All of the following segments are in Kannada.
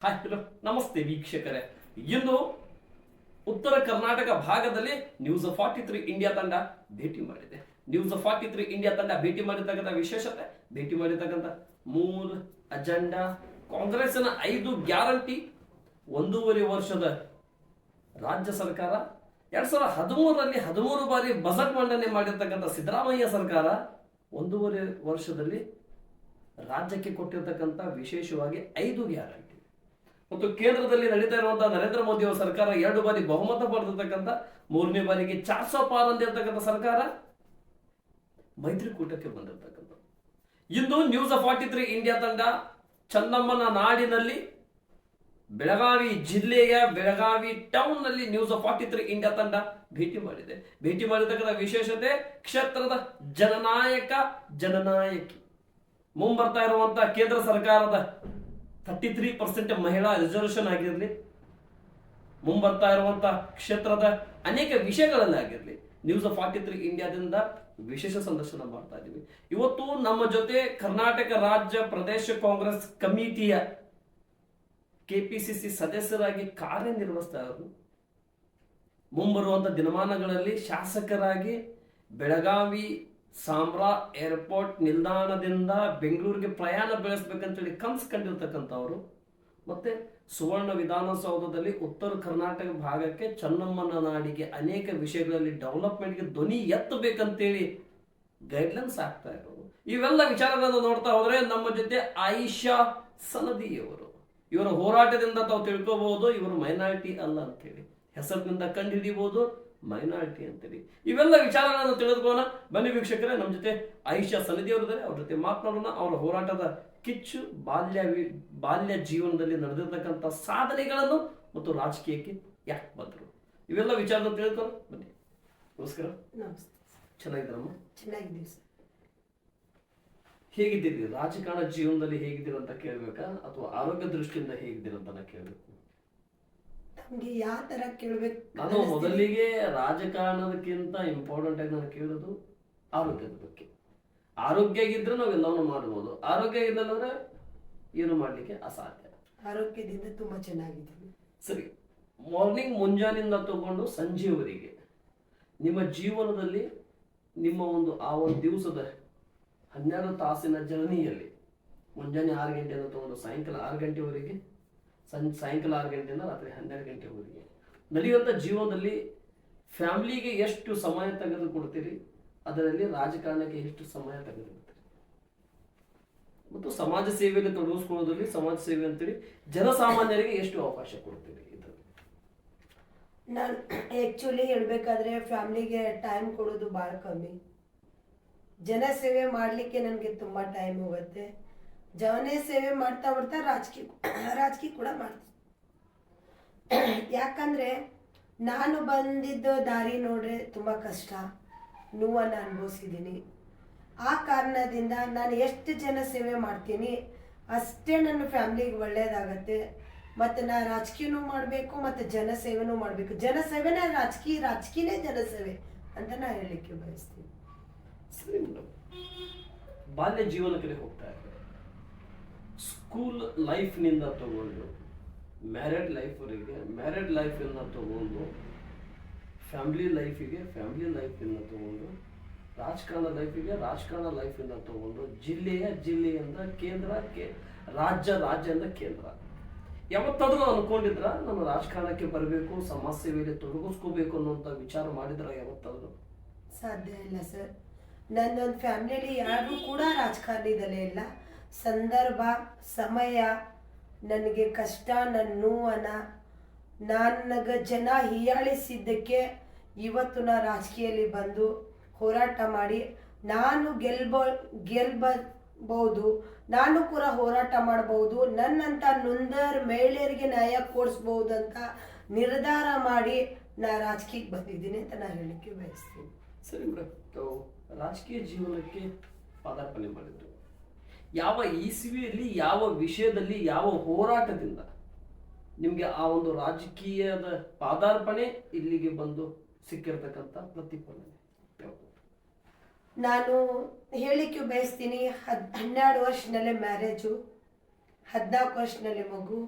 ಹಾಯ್ ಹಲೋ ನಮಸ್ತೆ ವೀಕ್ಷಕರೇ. ಇಂದು ಉತ್ತರ ಕರ್ನಾಟಕ ಭಾಗದಲ್ಲಿ ನ್ಯೂಸ್ 43 ಇಂಡಿಯಾ ತಂಡ ಭೇಟಿ ಮಾಡಿದೆ. ನ್ಯೂಸ್ 43 ಇಂಡಿಯಾ ತಂಡ ಭೇಟಿ ಮಾಡಿರ್ತಕ್ಕಂಥ ವಿಶೇಷತೆ, ಭೇಟಿ ಮಾಡಿರ್ತಕ್ಕಂಥ ಮೂಲ ಅಜೆಂಡಾ, ಕಾಂಗ್ರೆಸ್ನ 5 ಗ್ಯಾರಂಟಿ, 1.5 ವರ್ಷದ ರಾಜ್ಯ ಸರ್ಕಾರ, 2013ರಲ್ಲಿ 13 ಬಾರಿ ಬಜೆಟ್ ಮಂಡನೆ ಮಾಡಿರ್ತಕ್ಕಂಥ ಸಿದ್ದರಾಮಯ್ಯ ಸರ್ಕಾರ 1.5 ವರ್ಷದಲ್ಲಿ ರಾಜ್ಯಕ್ಕೆ ಕೊಟ್ಟಿರ್ತಕ್ಕಂಥ ವಿಶೇಷವಾಗಿ 5 ಗ್ಯಾರಂಟಿ ಮತ್ತು ಕೇಂದ್ರದಲ್ಲಿ ನಡೀತಾ ಇರುವಂತಹ ನರೇಂದ್ರ ಮೋದಿ ಅವರ ಸರ್ಕಾರ 2 ಬಾರಿ ಬಹುಮತ ಪಡೆದಿರ್ತಕ್ಕಂಥ, 3ನೇ ಬಾರಿಗೆ 400 ಪಾರ್ ಅಂದಿರ್ತಕ್ಕಂಥ ಸರ್ಕಾರ ಮೈತ್ರಿಕೂಟಕ್ಕೆ ಬಂದಿರತಕ್ಕಂಥ. ಇಂದು ನ್ಯೂಸ್ 43 ಇಂಡಿಯಾ ತಂಡ ಚನ್ನಮ್ಮನ ನಾಡಿನಲ್ಲಿ ಬೆಳಗಾವಿ ಜಿಲ್ಲೆಯ ಬೆಳಗಾವಿ ಟೌನ್ ನಲ್ಲಿ ನ್ಯೂಸ್ 43 ಇಂಡಿಯಾ ತಂಡ ಭೇಟಿ ಮಾಡಿದೆ. ಭೇಟಿ ಮಾಡಿರ್ತಕ್ಕಂಥ ವಿಶೇಷತೆ, ಕ್ಷೇತ್ರದ ಜನನಾಯಕಿ ಮುಂಬರ್ತಾ ಇರುವಂತಹ ಕೇಂದ್ರ ಸರ್ಕಾರದ 33% ಮಹಿಳಾ ರಿಸರ್ವೇಶನ್ ಆಗಿರಲಿ, ಮುಂಬರ್ತಾ ಇರುವಂತಹ ಕ್ಷೇತ್ರದ ಅನೇಕ ವಿಷಯಗಳಲ್ಲಿ ಆಗಿರಲಿ, ನ್ಯೂಸ್ 43 ಇಂಡಿಯಾದಿಂದ ವಿಶೇಷ ಸಂದರ್ಶನ ಮಾಡ್ತಾ ಇದ್ದೀವಿ. ಇವತ್ತು ನಮ್ಮ ಜೊತೆ ಕರ್ನಾಟಕ ರಾಜ್ಯ ಪ್ರದೇಶ ಕಾಂಗ್ರೆಸ್ ಕಮಿಟಿಯ ಕೆಪಿಸಿಸಿ ಸದಸ್ಯರಾಗಿ ಕಾರ್ಯನಿರ್ವಹಿಸ್ತಾ ಇರೋರು, ಮುಂಬರುವಂತ ದಿನಮಾನಗಳಲ್ಲಿ ಶಾಸಕರಾಗಿ ಬೆಳಗಾವಿ ಸಾಂಬ್ರಾ ಏರ್ಪೋರ್ಟ್ ನಿಲ್ದಾಣದಿಂದ ಬೆಂಗಳೂರಿಗೆ ಪ್ರಯಾಣ ಬೆಳೆಸಬೇಕಂತೇಳಿ ಕನಸು ಕಂಡಿರ್ತಕ್ಕಂಥವ್ರು, ಮತ್ತೆ ಸುವರ್ಣ ವಿಧಾನಸೌಧದಲ್ಲಿ ಉತ್ತರ ಕರ್ನಾಟಕ ಭಾಗಕ್ಕೆ ಚನ್ನಮ್ಮನ ನಾಡಿಗೆ ಅನೇಕ ವಿಷಯಗಳಲ್ಲಿ ಡೆವಲಪ್ಮೆಂಟ್ಗೆ ಧ್ವನಿ ಎತ್ತಬೇಕಂತೇಳಿ ಗೈಡ್ಲೈನ್ಸ್ ಆಗ್ತಾ ಇರೋರು. ಇವೆಲ್ಲ ವಿಚಾರಗಳನ್ನು ನೋಡ್ತಾ ಹೋದ್ರೆ ನಮ್ಮ ಜೊತೆ ಆಯಿಷಾ ಸನದಿಯವರು, ಇವರ ಹೋರಾಟದಿಂದ ತಾವು ತಿಳ್ಕೋಬಹುದು ಇವರು ಮೈನಾರಿಟಿ ಅಲ್ಲ ಅಂತೇಳಿ, ಹೆಸರಿನಿಂದ ಕಂಡು ಹಿಡಿಬಹುದು ಮೈನಾರಿಟಿ ಅಂತೇಳಿ. ಇವೆಲ್ಲ ವಿಚಾರಗಳನ್ನು ತಿಳಿದುಕೊಳ್ಳೋಣ ಬನ್ನಿ ವೀಕ್ಷಕರೇ. ನಮ್ಮ ಜೊತೆ ಆಯಿಷಾ ಸನದಿಯವರಿದ್ದಾರೆ, ಅವ್ರ ಜೊತೆ ಮಾತನಾಡೋಣ. ಅವರ ಹೋರಾಟದ ಕಿಚ್ಚು, ಬಾಲ್ಯ ಜೀವನದಲ್ಲಿ ನಡೆದಿರ್ತಕ್ಕಂಥ ಸಾಧನೆಗಳನ್ನು ಮತ್ತು ರಾಜಕೀಯಕ್ಕೆ ಯಾಕೆ ಬಂದರು, ಇವೆಲ್ಲ ವಿಚಾರವನ್ನು ತಿಳ್ಕೊಳ್ಳೋಣ ಬನ್ನಿ. ನಮಸ್ಕಾರ. ನಮಸ್ತೆ. ಚೆನ್ನಾಗಿದ್ದಾರಮ್ಮ? ಚೆನ್ನಾಗಿದ್ದೀವಿ ಸರ್. ಹೇಗಿದ್ದೀರಿ? ರಾಜಕಾರಣ ಜೀವನದಲ್ಲಿ ಹೇಗಿದ್ದೀರ ಅಂತ ಕೇಳ್ಬೇಕಾ ಅಥವಾ ಆರೋಗ್ಯ ದೃಷ್ಟಿಯಿಂದ ಹೇಗಿದ್ದೀರ ಅಂತ ಕೇಳ್ಬೇಕು? ನಮ್ಗೆ ಯಾವ ತರ ಕೇಳ್ಬೇಕು? ನಾನು ಮೊದಲಿಗೆ ರಾಜಕಾರಣದಕ್ಕಿಂತ ಇಂಪಾರ್ಟೆಂಟ್ ಆಗಿ ನಾನು ಕೇಳೋದು ಆರೋಗ್ಯದ ಬಗ್ಗೆ. ಆರೋಗ್ಯ ಇದ್ರೆ ನಾವೆಲ್ಲವನ್ನು ಮಾಡಬಹುದು, ಆರೋಗ್ಯ ಇಲ್ಲಂದ್ರೆ ಏನು ಮಾಡ್ಲಿಕ್ಕೆ ಅಸಾಧ್ಯ. ಆರೋಗ್ಯದಿಂದ ತುಂಬಾ ಚೆನ್ನಾಗಿದ್ದೀವಿ. ಸರಿ, ಮಾರ್ನಿಂಗ್ ಮುಂಜಾನಿಂದ ತಗೊಂಡು ಸಂಜೆವರೆಗೆ ನಿಮ್ಮ ಜೀವನದಲ್ಲಿ ನಿಮ್ಮ ಆ ಒಂದು ದಿವಸದ 12 ತಾಸಿನ ಜರ್ನಿಯಲ್ಲಿ ಮುಂಜಾನೆ 6 ಗಂಟೆಯಿಂದ ತಗೊಂಡು ಸಾಯಂಕಾಲ 6 ಗಂಟೆವರೆಗೆ, ಸಾಯಂಕಾಲ 6 ಗಂಟೆಯಿಂದ ರಾತ್ರಿ 12 ಗಂಟೆವರೆಗೆ ನಡೆಯುವಂಥ ಜೀವನದಲ್ಲಿ ಫ್ಯಾಮಿಲಿಗೆ ಎಷ್ಟು ಸಮಯ ತೆಗೆದುಕೊಡ್ತೀರಿ, ಅದರಲ್ಲಿ ರಾಜಕಾರಣಕ್ಕೆ ಎಷ್ಟು ಸಮಯ ತೆಗೆದುಕೊಡ್ತೀರಿ, ಮತ್ತು ಸಮಾಜ ಸೇವೆಯಲ್ಲಿ ತೊಡಗಿಸ್ಕೊಳ್ಳೋದ್ರಲ್ಲಿ ಸಮಾಜ ಸೇವೆ ಅಂತೇಳಿ ಜನಸಾಮಾನ್ಯರಿಗೆ ಎಷ್ಟು ಅವಕಾಶ ಕೊಡ್ತೀರಿ? ನಾನು ಆ್ಯಕ್ಚುಲಿ ಹೇಳ್ಬೇಕಾದ್ರೆ ಫ್ಯಾಮ್ಲಿಗೆ ಟೈಮ್ ಕೊಡೋದು ಭಾಳ ಕಮ್ಮಿ. ಜನ ಸೇವೆ ಮಾಡಲಿಕ್ಕೆ ನನಗೆ ತುಂಬ ಟೈಮ್ ಹೋಗುತ್ತೆ. ಜನ ಸೇವೆ ಮಾಡ್ತಾ ಮಾಡ್ತಾ ರಾಜಕೀಯ ಕೂಡ ಮಾಡ್ತೀನಿ. ಯಾಕಂದರೆ ನಾನು ಬಂದಿದ್ದ ದಾರಿ ನೋಡ್ರೆ ತುಂಬ ಕಷ್ಟ, ನೋವನ್ನು ಅನುಭವಿಸಿದ್ದೀನಿ. ಆ ಕಾರಣದಿಂದ ನಾನು ಎಷ್ಟು ಜನ ಸೇವೆ ಮಾಡ್ತೀನಿ ಅಷ್ಟೇ ನನ್ನ ಫ್ಯಾಮ್ಲಿಗೆ ಒಳ್ಳೆಯದಾಗತ್ತೆ. ಮತ್ತು ನಾನು ರಾಜಕೀಯನೂ ಮಾಡಬೇಕು ಮತ್ತು ಜನಸೇವೆನೂ ಮಾಡಬೇಕು. ಜನಸೇವೆನೇ ರಾಜಕೀಯನೇ ಜನಸೇವೆ ಅಂತ ನಾನು ಹೇಳಲಿಕ್ಕೆ ಬಯಸ್ತೀನಿ. ಸರಿ ಮೇಡಮ್, ಬಾಲ್ಯ ಜೀವನ ಕಡೆ ಹೋಗ್ತಾ ಇದೆ. ಸ್ಕೂಲ್ ಲೈಫ್ನಿಂದ ತಗೊಂಡು ಮ್ಯಾರಿಡ್ ಲೈಫ್ವರೆಗೆ, ಮ್ಯಾರಿಡ್ ಲೈಫಿಂದ ತಗೊಂಡು ಫ್ಯಾಮಿಲಿ ಲೈಫಿಗೆ, ಫ್ಯಾಮಿಲಿ ಲೈಫಿಂದ ತಗೊಂಡು ರಾಜಕಾರಣ ಲೈಫಿಗೆ, ರಾಜಕಾರಣ ಲೈಫಿಂದ ತಗೊಂಡು ಜಿಲ್ಲೆಯಿಂದ ಕೇಂದ್ರಕ್ಕೆ, ರಾಜ್ಯದಿಂದ ಕೇಂದ್ರ. ಯಾವತ್ತಾದ್ರೂ ಅನ್ಕೊಂಡಿದ್ರ ನಾನು ರಾಜಕಾರಣಕ್ಕೆ ಬರಬೇಕು, ಸಮಾಜ ಸೇವೆಯಲ್ಲಿ ತೊಡಗಿಸ್ಕೋಬೇಕು ಅನ್ನುವಂಥ ವಿಚಾರ ಮಾಡಿದ್ರ ಯಾವತ್ತಾದ್ರೂ? ಸಾಧ್ಯ ಇಲ್ಲ ಸರ್. ನನ್ನೊಂದು ಫ್ಯಾಮಿಲಿಯಲ್ಲಿ ಯಾರು ಕೂಡ ರಾಜಕಾರಣದಲ್ಲೇ ಇಲ್ಲ. ಸಂದರ್ಭ, ಸಮಯ, ನನಗೆ ಕಷ್ಟ, ನನ್ನ ನೋವನ್ನು ನನಗೆ ಜನ ಹೀಯಾಳಿಸಿದ್ದಕ್ಕೆ ಇವತ್ತು ನಾ ರಾಜಕೀಯದಲ್ಲಿ ಬಂದು ಹೋರಾಟ ಮಾಡಿ ನಾನು ಗೆಲ್ಬಹುದು, ನಾನು ಕೂಡ ಹೋರಾಟ ಮಾಡಬಹುದು, ನನ್ನಂಥ ನೊಂದರ ಮಹಿಳೆಯರಿಗೆ ನ್ಯಾಯ ಕೊಡಿಸ್ಬಹುದು ಅಂತ ನಿರ್ಧಾರ ಮಾಡಿ ನಾ ರಾಜಕೀಯಕ್ಕೆ ಬಂದಿದ್ದೀನಿ ಅಂತ ನಾನು ಹೇಳಲಿಕ್ಕೆ ಬಯಸ್ತೀನಿ. ಸರಿ ಮೇಡಮ್, ತಾವು ರಾಜಕೀಯ ಜೀವನಕ್ಕೆ ಪಾದಾರ್ಪಣೆ ಮಾಡಿದ್ರು. ಯಾವ ಇಸವಿಯಲ್ಲಿ, ಯಾವ ವಿಷಯದಲ್ಲಿ, ಯಾವ ಹೋರಾಟದಿಂದ ನಿಮಗೆ ಆ ಒಂದು ರಾಜಕೀಯದ ಪಾದಾರ್ಪಣೆ ಇಲ್ಲಿಗೆ ಬಂದು ಸಿಕ್ಕಿರ್ತಕ್ಕಂಥ ಪ್ರತಿಫಲನೆ? ನಾನು ಹೇಳಲಿಕ್ಕೆ ಬಯಸ್ತೀನಿ, 12 ವರ್ಷದಲ್ಲೇ ಮ್ಯಾರೇಜು, 14 ವರ್ಷದಲ್ಲಿ ಮಗು,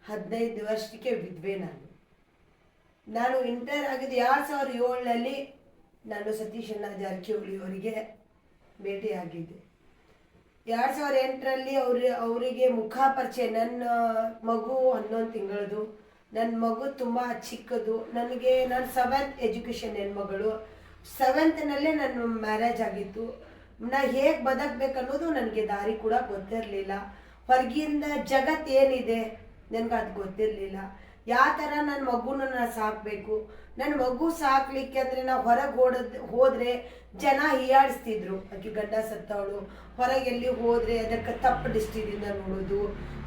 15 ವರ್ಷಕ್ಕೆ ವಿದ್ವೆ. ನಾನು ಇಂಟರ್ ಆಗಿದ್ದು 2007ರಲ್ಲಿ ನಾನು ಸತೀಶ್ ಅಣ್ಣ ಜಾರಕಿಹೊಳಿ ಅವರಿಗೆ ಭೇಟಿಯಾಗಿದ್ದೆ. 2008ರಲ್ಲಿ ಅವರಿಗೆ ಮುಖ ಪರಿಚಯ. ನನ್ನ ಮಗು 11 ತಿಂಗಳದು, ನನ್ನ ಮಗು ತುಂಬ ಚಿಕ್ಕದು. ನಾನು 7th ಎಜುಕೇಷನ್ ಹೆಣ್ಮಗಳು. 7th ನನ್ನ ಮ್ಯಾರೇಜ್ ಆಗಿತ್ತು. ನಾ ಹೇಗೆ ಬದುಕಬೇಕನ್ನೋದು ನನಗೆ ದಾರಿ ಕೂಡ ಗೊತ್ತಿರಲಿಲ್ಲ. ಹೊರಗಿಂದ ಜಗತ್ತು ಏನಿದೆ ನನಗೆ ಅದು ಗೊತ್ತಿರಲಿಲ್ಲ. ಯಾವ ಥರ ನನ್ನ ಮಗುನ ನಾನು ಸಾಕಬೇಕು. ನನ್ನ ಮಗು ಸಾಕ್ಲಿಕ್ಕೆ ಅಂದರೆ ನಾವು ಹೊರಗೆ ಹೋದರೆ ಜನ ಹೀಯಾಡಿಸ್ತಿದ್ರು. ಆಕೆ ಗಂಡ ಸತ್ತವಳು, ಹೊರಗೆ ಎಲ್ಲಿ ಹೋದರೆ ಅದಕ್ಕೆ ತಪ್ಪು ದೃಷ್ಟಿಯಿಂದ ನೋಡೋದು.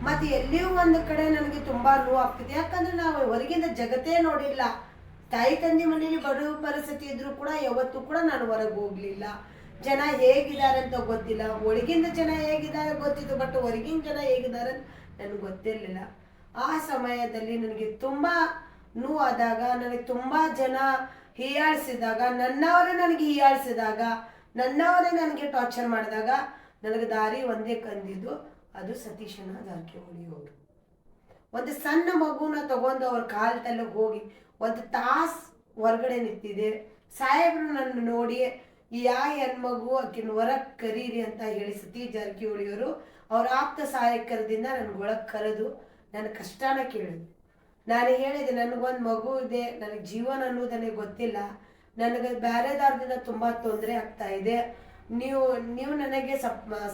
ಮತ್ತು ಎಲ್ಲಿಯೂ ಒಂದು ಕಡೆ ನನಗೆ ತುಂಬ ನೋವು ಆಗ್ತಿದೆ. ಯಾಕಂದರೆ ನಾವು ಹೊರಗಿಂದ ಜಗತ್ತೇ ನೋಡಿಲ್ಲ. ತಾಯಿ ತಂದೆ ಮನೆಯಲ್ಲಿ ಬರೋ ಪರಿಸ್ಥಿತಿ ಇದ್ರೂ ಕೂಡ ಯಾವತ್ತೂ ಕೂಡ ನಾನು ಹೊರಗೆ ಹೋಗಲಿಲ್ಲ. ಜನ ಹೇಗಿದ್ದಾರೆ ಅಂತ ಗೊತ್ತಿಲ್ಲ. ಒಳಗಿಂದ ಜನ ಹೇಗಿದ್ದಾರೆ ಗೊತ್ತಿತ್ತು, ಬಟ್ ಹೊರಗಿನ ಜನ ಹೇಗಿದ್ದಾರೆ ಅಂತ ನನಗೆ ಗೊತ್ತಿರಲಿಲ್ಲ. ಆ ಸಮಯದಲ್ಲಿ ನನಗೆ ತುಂಬ ನೋವಾದಾಗ, ನನಗೆ ತುಂಬ ಜನ ಹೀಯಾಳಿಸಿದಾಗ, ನನ್ನವರೇ ನನಗೆ ಹೀಯಾಳಿಸಿದಾಗ, ನನ್ನವರೇ ನನಗೆ ಟಾರ್ಚರ್ ಮಾಡಿದಾಗ ನನಗೆ ದಾರಿ ಒಂದೇ ಕಂದಿದ್ದು, ಅದು ಸತೀಶ್ ಅಣ್ಣ ಜಾರಕಿಹೊಳಿ ಅವರು. ಒಂದು ಸಣ್ಣ ಮಗುನ ತಗೊಂಡು ಅವ್ರ ಕಾಲದಲ್ಲಿ ಹೋಗಿ 1 ತಾಸು ಹೊರಗಡೆ ನಿಂತಿದೆ. ಸಾಹೇಬರು ನನ್ನ ನೋಡಿ ಹೆಣ್ಮಗು ಆಕಿನ ಹೊರಗೆ ಕರೀರಿ ಅಂತ ಹೇಳಿ ಸತೀಶ್ ಜಾರಕಿಹೊಳಿ ಅವರು ಅವ್ರ ಆಪ್ತ ಸಹಾಯಕರದಿಂದ ನನಗೆ ಒಳಗೆ ಕರೆದು ನನ್ನ ಕಷ್ಟನ ಕೇಳಿದ್ರು. ನಾನು ಹೇಳಿದೆ, ನನಗೊಂದು ಮಗು ಇದೆ, ನನಗೆ ಜೀವನ ಅನ್ನೋದನ್ನೇ ಗೊತ್ತಿಲ್ಲ, ನನಗೆ ಬೇರೆದಾರದಿಂದ ತುಂಬ ತೊಂದರೆ ಆಗ್ತಾ ಇದೆ, ನೀವು ನನಗೆ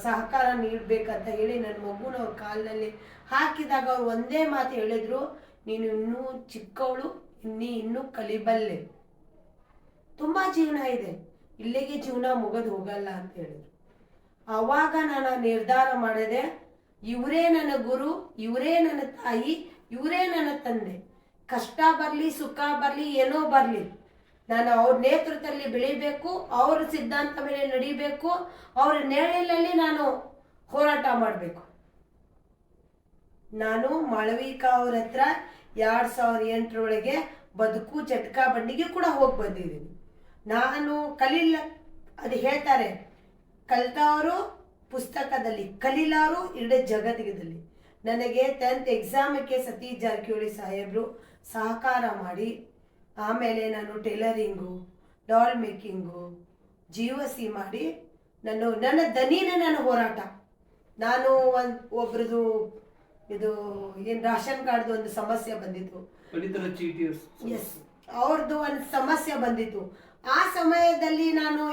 ಸಹಕಾರ ನೀಡಬೇಕಂತ ಹೇಳಿ ನನ್ನ ಮಗುನ ಅವ್ರ ಕಾಲಿನಲ್ಲಿ ಹಾಕಿದಾಗ ಅವ್ರು ಒಂದೇ ಮಾತು ಹೇಳಿದ್ರು, ನೀನು ಇನ್ನೂ ಚಿಕ್ಕವಳು, ಇನ್ನೂ ಕಲಿಬಲ್ಲೆ, ತುಂಬ ಜೀವನ ಇದೆ, ಇಲ್ಲಿಗೆ ಜೀವನ ಮುಗಿದು ಹೋಗಲ್ಲ ಅಂತ ಹೇಳಿದ್ರು. ಆವಾಗ ನಾನು ನಿರ್ಧಾರ ಮಾಡಿದೆ, ಇವರೇ ನನ್ನ ಗುರು, ಇವರೇ ನನ್ನ ತಾಯಿ, ಇವರೇ ನನ್ನ ತಂದೆ. ಕಷ್ಟ ಬರಲಿ, ಸುಖ ಬರಲಿ, ಏನೋ ಬರಲಿ, ನಾನು ಅವ್ರ ನೇತೃತ್ವದಲ್ಲಿ ಬೆಳಿಬೇಕು, ಅವ್ರ ಸಿದ್ಧಾಂತ ಮೇಲೆ ನಡಿಬೇಕು, ಅವ್ರ ನೆರಳಿನಲ್ಲಿ ನಾನು ಹೋರಾಟ ಮಾಡಬೇಕು. ನಾನು ಮಾಳವಿಕಾ ಅವ್ರ ಹತ್ರ 2008ರೊಳಗೆ ಬದುಕು ಜಟ್ಕಾ ಬಂಡಿಗೆ ಕೂಡ ಹೋಗಿ ಬಂದಿದ್ದೀನಿ. ನಾನು ಕಲಿಲ್ಲ, ಅದು ಹೇಳ್ತಾರೆ, ಕಲಿತವರು ಪುಸ್ತಕದಲ್ಲಿ, ಕಲೀಲಾರು ಇಡೀ ಜಗತ್ತಿನಲ್ಲಿ. ನನಗೆ 10th ಎಕ್ಸಾಮಕ್ಕೆ ಸತೀಶ್ ಜಾರಕಿಹೊಳಿ ಸಾಹೇಬರು ಸಹಕಾರ ಮಾಡಿ, ಆಮೇಲೆ ನಾನು ಟೈಲರಿಂಗು, ಡಾಲ್ ಮೇಕಿಂಗು, GOC ಮಾಡಿ ನನ್ನ ದನಿನೇ ನನ್ನ ಹೋರಾಟ. ನಾನು ಒಬ್ರದ್ದು ಇದು ಏನು ರೇಷನ್ ಕಾರ್ಡ್ದು ಒಂದು ಸಮಸ್ಯೆ ಬಂದಿತ್ತು, ಎಸ್, ಅವ್ರದ್ದು ಒಂದು ಸಮಸ್ಯೆ ಬಂದಿತ್ತು. ಆ ಸಮಯದಲ್ಲಿ ನಾನು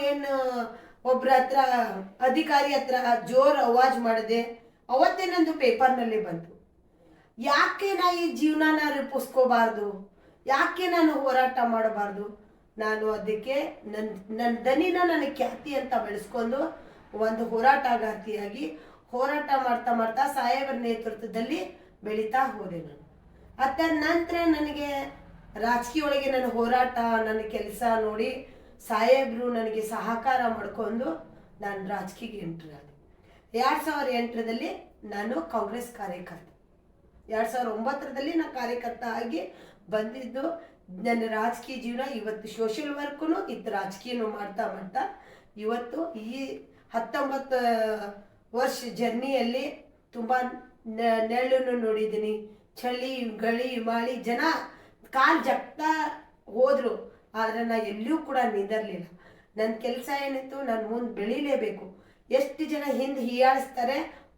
ಒಬ್ರ ಹತ್ರ ಅಧಿಕಾರಿ ಹತ್ರ ಜೋರ್ ಅವಾಜ್ ಮಾಡಿದೆ. ಅವತ್ತೇ ನಂದು ಪೇಪರ್ನಲ್ಲಿ ಬಂತು. ಯಾಕೆ ನಾ ಈ ಜೀವನನ ರೂಪಿಸ್ಕೋಬಾರ್ದು, ಯಾಕೆ ನಾನು ಹೋರಾಟ ಮಾಡಬಾರ್ದು? ನಾನು ಅದಕ್ಕೆ ನನ್ನ ದನಿನ ನನ್ನ ಖ್ಯಾತಿ ಅಂತ ಬೆಳೆಸ್ಕೊಂಡು ಒಂದು ಹೋರಾಟಗಾರ್ತಿಯಾಗಿ ಹೋರಾಟ ಮಾಡ್ತಾ ಮಾಡ್ತಾ ಸಾಹೇಬರ ನೇತೃತ್ವದಲ್ಲಿ ಬೆಳೀತಾ ಹೋದೆ ನಾನು. ಅದರ ನಂತರ ನನಗೆ ರಾಜಕೀಯ ಒಳಗೆ ನನ್ನ ಹೋರಾಟ, ನನ್ನ ಕೆಲಸ ನೋಡಿ ಸಾಹೇಬರು ನನಗೆ ಸಹಕಾರ ಮಾಡಿಕೊಂಡು ನಾನು ರಾಜಕೀಯಕ್ಕೆ ಎಂಟ್ರಿ ಆದೆ. 2008ರಲ್ಲಿ ನಾನು ಕಾಂಗ್ರೆಸ್ ಕಾರ್ಯಕರ್ತ, 2009ರಲ್ಲಿ ನಾನು ಕಾರ್ಯಕರ್ತ ಆಗಿ ಬಂದಿದ್ದು. ನನ್ನ ರಾಜಕೀಯ ಜೀವನ ಇವತ್ತು ಸೋಷಿಯಲ್ ವರ್ಕು ಇತ್ತು, ರಾಜಕೀಯನೂ ಮಾಡ್ತಾ ಮಾಡ್ತಾ ಇವತ್ತು ಈ 19 ವರ್ಷ ಜರ್ನಿಯಲ್ಲಿ ತುಂಬ ನೆರಳನ್ನು ನೋಡಿದ್ದೀನಿ. ಚಳಿ, ಗಳಿ, ಮಾಳಿ, ಜನ ಕಾಲು ಜಗ್ತಾ ಹೋದರು, ಆದರೆ ನಾನು ಎಲ್ಲಿಯೂ ಕೂಡ ನಿಂದಿರಲಿಲ್ಲ. ನನ್ನ ಕೆಲಸ ಏನಿತ್ತು, ನಾನು ಮುಂದೆ ಬೆಳೀಲೇಬೇಕು. ಎಷ್ಟು ಜನ ಹಿಂದೆ ಹೀಯಾಳಿಸ್ತಾರೆ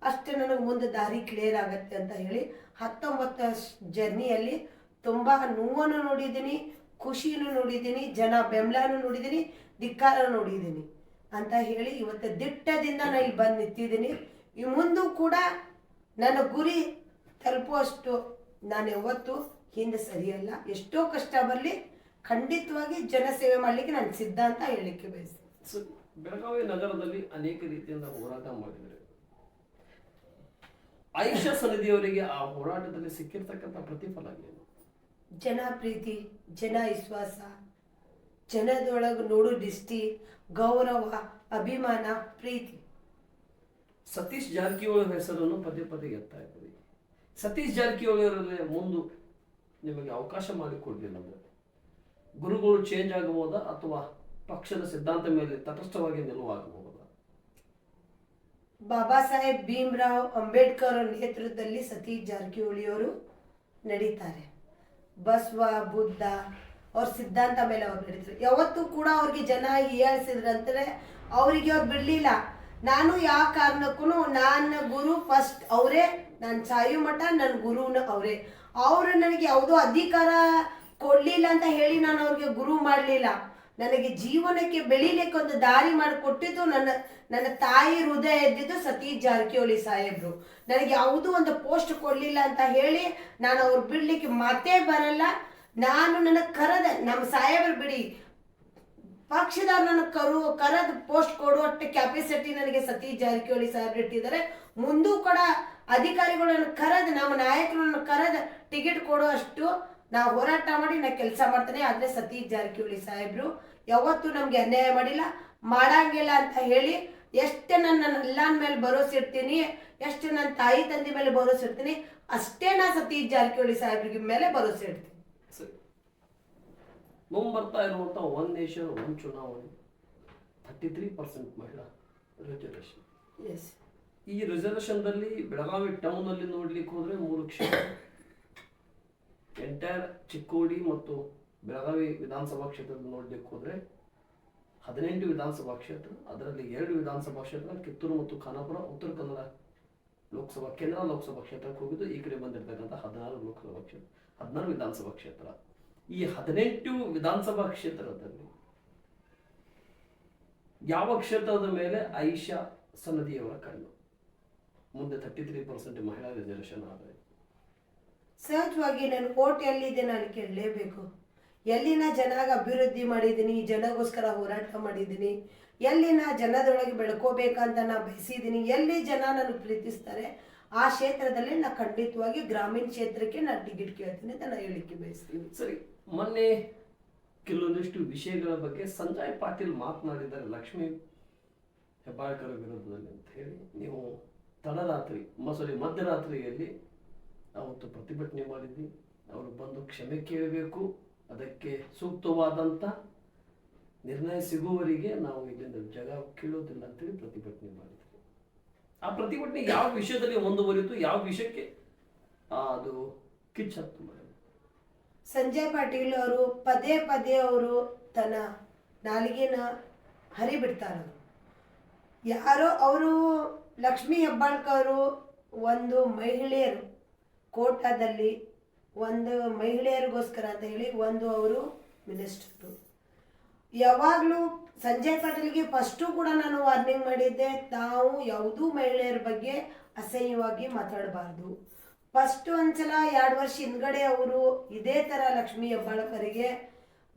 ಅಷ್ಟು ನನಗೆ ಮುಂದೆ ದಾರಿ ಕ್ಲಿಯರ್ ಆಗುತ್ತೆ ಅಂತ ಹೇಳಿ 19 ಜರ್ನಿಯಲ್ಲಿ ತುಂಬ ನೋವನ್ನು ನೋಡಿದ್ದೀನಿ, ಖುಷಿನೂ ನೋಡಿದ್ದೀನಿ, ಜನ ಬೆಂಬಲನೂ ನೋಡಿದ್ದೀನಿ, ಧಿಕ್ಕಾರ ನೋಡಿದ್ದೀನಿ ಅಂತ ಹೇಳಿ ಇವತ್ತು ದಿಟ್ಟದಿಂದ ನಾನು ಇಲ್ಲಿ ಬಂದು ನಿಂತಿದ್ದೀನಿ. ಈ ಮುಂದೂ ಕೂಡ ನನ್ನ ಗುರಿ ತಲುಪುವಷ್ಟು ನಾನು ಯಾವತ್ತೂ ಹಿಂದೆ ಸರಿಯಲ್ಲ. ಎಷ್ಟೋ ಕಷ್ಟ ಬರಲಿ, ಖಂಡಿತವಾಗಿ ಜನಸೇವೆ ಮಾಡಲಿಕ್ಕೆ ನಾನು ಸಿದ್ಧ ಅಂತ ಹೇಳಲಿಕ್ಕೆ ಬಯಸ್ತೀನಿ. ಬೆಳಗಾವಿ ನಗರದಲ್ಲಿ ಅನೇಕ ರೀತಿಯಿಂದ ಹೋರಾಟ ಮಾಡಿದರೆ ಆಯಿಷಾ ಸನದಿಯವರಿಗೆ ಆ ಹೋರಾಟದಲ್ಲಿ ಸಿಕ್ಕಿರ್ತಕ್ಕಂಥ ಪ್ರತಿಫಲ ಏನು? ಜನ ಪ್ರೀತಿ, ಜನ ವಿಶ್ವಾಸ, ಜನದೊಳಗೆ ನೋಡು ದೃಷ್ಟಿ, ಗೌರವ, ಅಭಿಮಾನ, ಪ್ರೀತಿ. ಸತೀಶ್ ಜಾರಕಿಹೊಳಿ ಹೆಸರನ್ನು ಪದೇ ಪದೇ ಎತ್ತಾ ಇದ್ದೀವಿ. ಸತೀಶ್ ಜಾರಕಿಹೊಳಿ ಅವರಲ್ಲಿ ಮುಂದೆ ನಿಮಗೆ ಅವಕಾಶ ಮಾಡಿಕೊಡ್ಲಿಲ್ಲ ಅಂದರೆ ಗುರುಗಳು ಚೇಂಜ್ ಆಗಬಹುದಾ ಅಥವಾ ಪಕ್ಷದ ಸಿದ್ಧಾಂತ ಮೇಲೆ ತಟಸ್ಥವಾಗಿ ನಿಲುವಾಗಬಹುದಾ? ಬಾಬಾ ಸಾಹೇಬ್ ಭೀಮ್ರಾವ್ ಅಂಬೇಡ್ಕರ್ ನೇತೃತ್ವದಲ್ಲಿ ಸತೀಶ್ ಜಾರಕಿಹೊಳಿ ಅವರು ನಡೀತಾರೆ. ಬಸವ, ಬುದ್ಧ ಅವ್ರ ಸಿದ್ಧಾಂತ ಮೇಲೆ ಅವ್ರು ನಡೀತಾರೆ. ಯಾವತ್ತೂ ಕೂಡ ಅವ್ರಿಗೆ ಜನ ಹೀಯಾಳಿಸಿದ್ರಂದ್ರೆ ಅವರಿಗೆ ಅವ್ರು ಬಿಡಲಿಲ್ಲ. ನಾನು ಯಾವ ಕಾರಣಕ್ಕೂ ನನ್ನ ಗುರು ಫಸ್ಟ್ ಅವರೇ, ನಾನು ಸಾಯು ಮಠ ನನ್ನ ಗುರುನ ಅವರೇ. ಅವರು ನನಗೆ ಯಾವುದೋ ಅಧಿಕಾರ ಕೊಡಲಿಲ್ಲ ಅಂತ ಹೇಳಿ ನಾನು ಅವ್ರಿಗೆ ಗುರು ಮಾಡಲಿಲ್ಲ. ನನಗೆ ಜೀವನಕ್ಕೆ ಬೆಳೀಲಿಕ್ಕೆ ಒಂದು ದಾರಿ ಮಾಡಿಕೊಟ್ಟಿದ್ದು ನನ್ನ ತಾಯಿ ಹೃದಯ ಎದ್ದಿದ್ದು ಸತೀಶ್ ಜಾರಕಿಹೊಳಿ ಸಾಹೇಬ್ರು. ನನಗೆ ಯಾವುದೂ ಒಂದು ಪೋಸ್ಟ್ ಕೊಡಲಿಲ್ಲ ಅಂತ ಹೇಳಿ ನಾನು ಅವ್ರು ಬಿಡ್ಲಿಕ್ಕೆ ಮಾತೇ ಬರಲ್ಲ. ನಾನು ನನಗೆ ಕರೆದ ನಮ್ಮ ಸಾಹೇಬ್ರು ಬಿಡಿ, ಪಕ್ಷದವ್ರು ನನಗೆ ಕರೆದ ಪೋಸ್ಟ್ ಕೊಡುವಷ್ಟು ಕ್ಯಾಪಾಸಿಟಿ ನನಗೆ ಸತೀಶ್ ಜಾರಕಿಹೊಳಿ ಸಾಹೇಬ್ರು ಇಟ್ಟಿದ್ದಾರೆ. ಮುಂದೂ ಕೂಡ ಅಧಿಕಾರಿಗಳು ನನಗೆ ಕರೆದು, ನಮ್ಮ ನಾಯಕರು ನನಗೆ ಕರೆದ ಟಿಕೆಟ್ ಕೊಡುವಷ್ಟು ನಾವು ಹೋರಾಟ ಮಾಡಿ ನಾ ಕೆಲಸ ಮಾಡ್ತೇನೆ. ಆದರೆ ಸತೀಶ್ ಜಾರಕಿಹೊಳಿ ಸಾಹೇಬ್ರು ಯಾವತ್ತೂ ನಮಗೆ ಅನ್ಯಾಯ ಮಾಡಿಲ್ಲ, ಮಾಡಂಗಿಲ್ಲ ಅಂತ ಹೇಳಿ ಎಷ್ಟು ನನ್ನ ಎಲ್ಲಾನ ಮೇಲೆ ಭರೋಸೆ ಇರ್ತೀನಿ, ಎಷ್ಟು ನನ್ನ ತಾಯಿ ತಂದೆ ಮೇಲೆ ಭರೋಸೆ ಇರ್ತೀನಿ, ಅಷ್ಟೇ ನಾ ಸತೀಶ್ ಜಾರಕಿಹೊಳಿ ಸಾಹೇಬ್ರಿಗೆ ಮೇಲೆ ಭರೋಸೆ ಇಡ್ತೀನಿ. ಸರಿ, ಮುಂಬರ್ತಾ ಇರುವಂಥ ಒನ್ ನೇಷನ್ ಒನ್ ಚುನಾವಣೆ 33% ಮಹಿಳಾ ರಿಸರ್ವೇಷನ್. ಎಸ್, ಈ ರಿಸರ್ವೇಷನ್ದಲ್ಲಿ ಬೆಳಗಾವಿ ಟೌನಲ್ಲಿ ನೋಡ್ಲಿಕ್ಕೆ ಹೋದ್ರೆ 3 ಕ್ಷೇತ್ರ, ಎಂಟೈರ್ ಚಿಕ್ಕೋಡಿ ಮತ್ತು ಬೆಳಗಾವಿ ವಿಧಾನಸಭಾ ಕ್ಷೇತ್ರದ ನೋಡ್ಲಿಕ್ಕೆ ಹೋದ್ರೆ 18 ವಿಧಾನಸಭಾ ಕ್ಷೇತ್ರ, ಅದರಲ್ಲಿ 2 ವಿಧಾನಸಭಾ ಕ್ಷೇತ್ರ ಕಿತ್ತೂರು ಮತ್ತು ಖಾನಾಪುರ ಉತ್ತರ ಕನ್ನಡ ಲೋಕಸಭಾ ಕೇಂದ್ರ ಲೋಕಸಭಾ ಕ್ಷೇತ್ರಕ್ಕೆ ಹೋಗಿದ್ದು. ಈ ಕಡೆ ಬಂದಿರತಕ್ಕಂಥ 16 ಲೋಕಸಭಾ ಕ್ಷೇತ್ರ, 16 ವಿಧಾನಸಭಾ ಕ್ಷೇತ್ರ. ಈ 18 ವಿಧಾನಸಭಾ ಕ್ಷೇತ್ರದಲ್ಲಿ ಯಾವ ಕ್ಷೇತ್ರದ ಮೇಲೆ ಆಯಿಷಾ ಸನದಿಯವರ ಕಣ್ಣು? ಮುಂದೆ 33% ಮಹಿಳಾ ರಿಸರ್ವೇಷನ್ ಆದರೆ ಸಹಜವಾಗಿ ನನ್ನ ಓಟ್ ಎಲ್ಲಿದೆ ನಾನು ಕೇಳಲೇಬೇಕು. ಎಲ್ಲಿನ ಜನಗ ಅಭಿವೃದ್ಧಿ ಮಾಡಿದ್ದೀನಿ, ಜನಗೋಸ್ಕರ ಹೋರಾಟ ಮಾಡಿದ್ದೀನಿ, ಎಲ್ಲಿನ ಜನದೊಳಗೆ ಬೆಳ್ಕೋಬೇಕಂತ ನಾ ಬಯಸಿದ್ದೀನಿ, ಎಲ್ಲಿ ಜನ ನನಗೆ ಪ್ರೀತಿಸ್ತಾರೆ ಆ ಕ್ಷೇತ್ರದಲ್ಲಿ ನಾ ಖಂಡಿತವಾಗಿ ಗ್ರಾಮೀಣ ಕ್ಷೇತ್ರಕ್ಕೆ ನಾನು ಟಿಕೆಟ್ ಕೇಳ್ತೀನಿ ಅಂತ ನಾನು ಹೇಳಿಕೆ ಬಯಸ್ತೀನಿ. ಸರಿ, ಮೊನ್ನೆ ಕೆಲವೊಂದಿಷ್ಟು ವಿಷಯಗಳ ಬಗ್ಗೆ ಸಂಜಯ್ ಪಾಟೀಲ್ ಮಾತನಾಡಿದ್ದಾರೆ ಲಕ್ಷ್ಮೀ ಹೆಬ್ಬಾಳ್ಕರ್ ವಿರೋಧದಲ್ಲಿ ಅಂತ ಹೇಳಿ. ನೀವು ಮಧ್ಯರಾತ್ರಿಯಲ್ಲಿ ಅವತ್ತು ಪ್ರತಿಭಟನೆ ಮಾಡಿದ್ವಿ. ಅವರು ಬಂದು ಕ್ಷಮೆ ಕೇಳಬೇಕು, ಅದಕ್ಕೆ ಸೂಕ್ತವಾದಂಥ ನಿರ್ಣಯ ಸಿಗುವವರೆಗೆ ನಾವು ಇಲ್ಲಿಂದ ಜಾಗ ಕೇಳೋದಿಲ್ಲ ಅಂತೇಳಿ ಪ್ರತಿಭಟನೆ ಮಾಡಿದ್ವಿ. ಆ ಪ್ರತಿಭಟನೆ ಯಾವ ವಿಷಯದಲ್ಲಿ ಮುಂದುವರಿತು, ಯಾವ ವಿಷಯಕ್ಕೆ ಅದು ಕಿಚ್ಚತ್ತು ಮಾಡಿದ್ರು? ಸಂಜಯ್ ಪಾಟೀಲ್ ಅವರು ಪದೇ ಪದೇ ಅವರು ತನ್ನ ನಾಲಿಗೆನ ಹರಿಬಿಡ್ತಾರೆ. ಯಾರೋ ಅವರು ಲಕ್ಷ್ಮೀ ಹೆಬ್ಬಾಳ್ಕರ್ ಒಂದು ಮಹಿಳೆಯರು ಕೋಟಾದಲ್ಲಿ ಒಂದು ಮಹಿಳೆಯರಿಗೋಸ್ಕರ ಅಂತ ಹೇಳಿ ಅವರು ಮಿನಿಸ್ಟರು. ಯಾವಾಗಲೂ ಸಂಜಯ್ ಪಾಟೀಲ್ಗೆ ಫಸ್ಟು ಕೂಡ ನಾನು ವಾರ್ನಿಂಗ್ ಮಾಡಿದ್ದೆ, ತಾವು ಯಾವುದೂ ಮಹಿಳೆಯರ ಬಗ್ಗೆ ಅಸಹ್ಯವಾಗಿ ಮಾತಾಡಬಾರ್ದು. ಫಸ್ಟು ಒಂದ್ಸಲ 2 ವರ್ಷ ಹಿಂದ್ಗಡೆ ಅವರು ಇದೇ ಥರ ಲಕ್ಷ್ಮೀ ಹೆಬ್ಬಾಳ್ಕರ್ಗೆ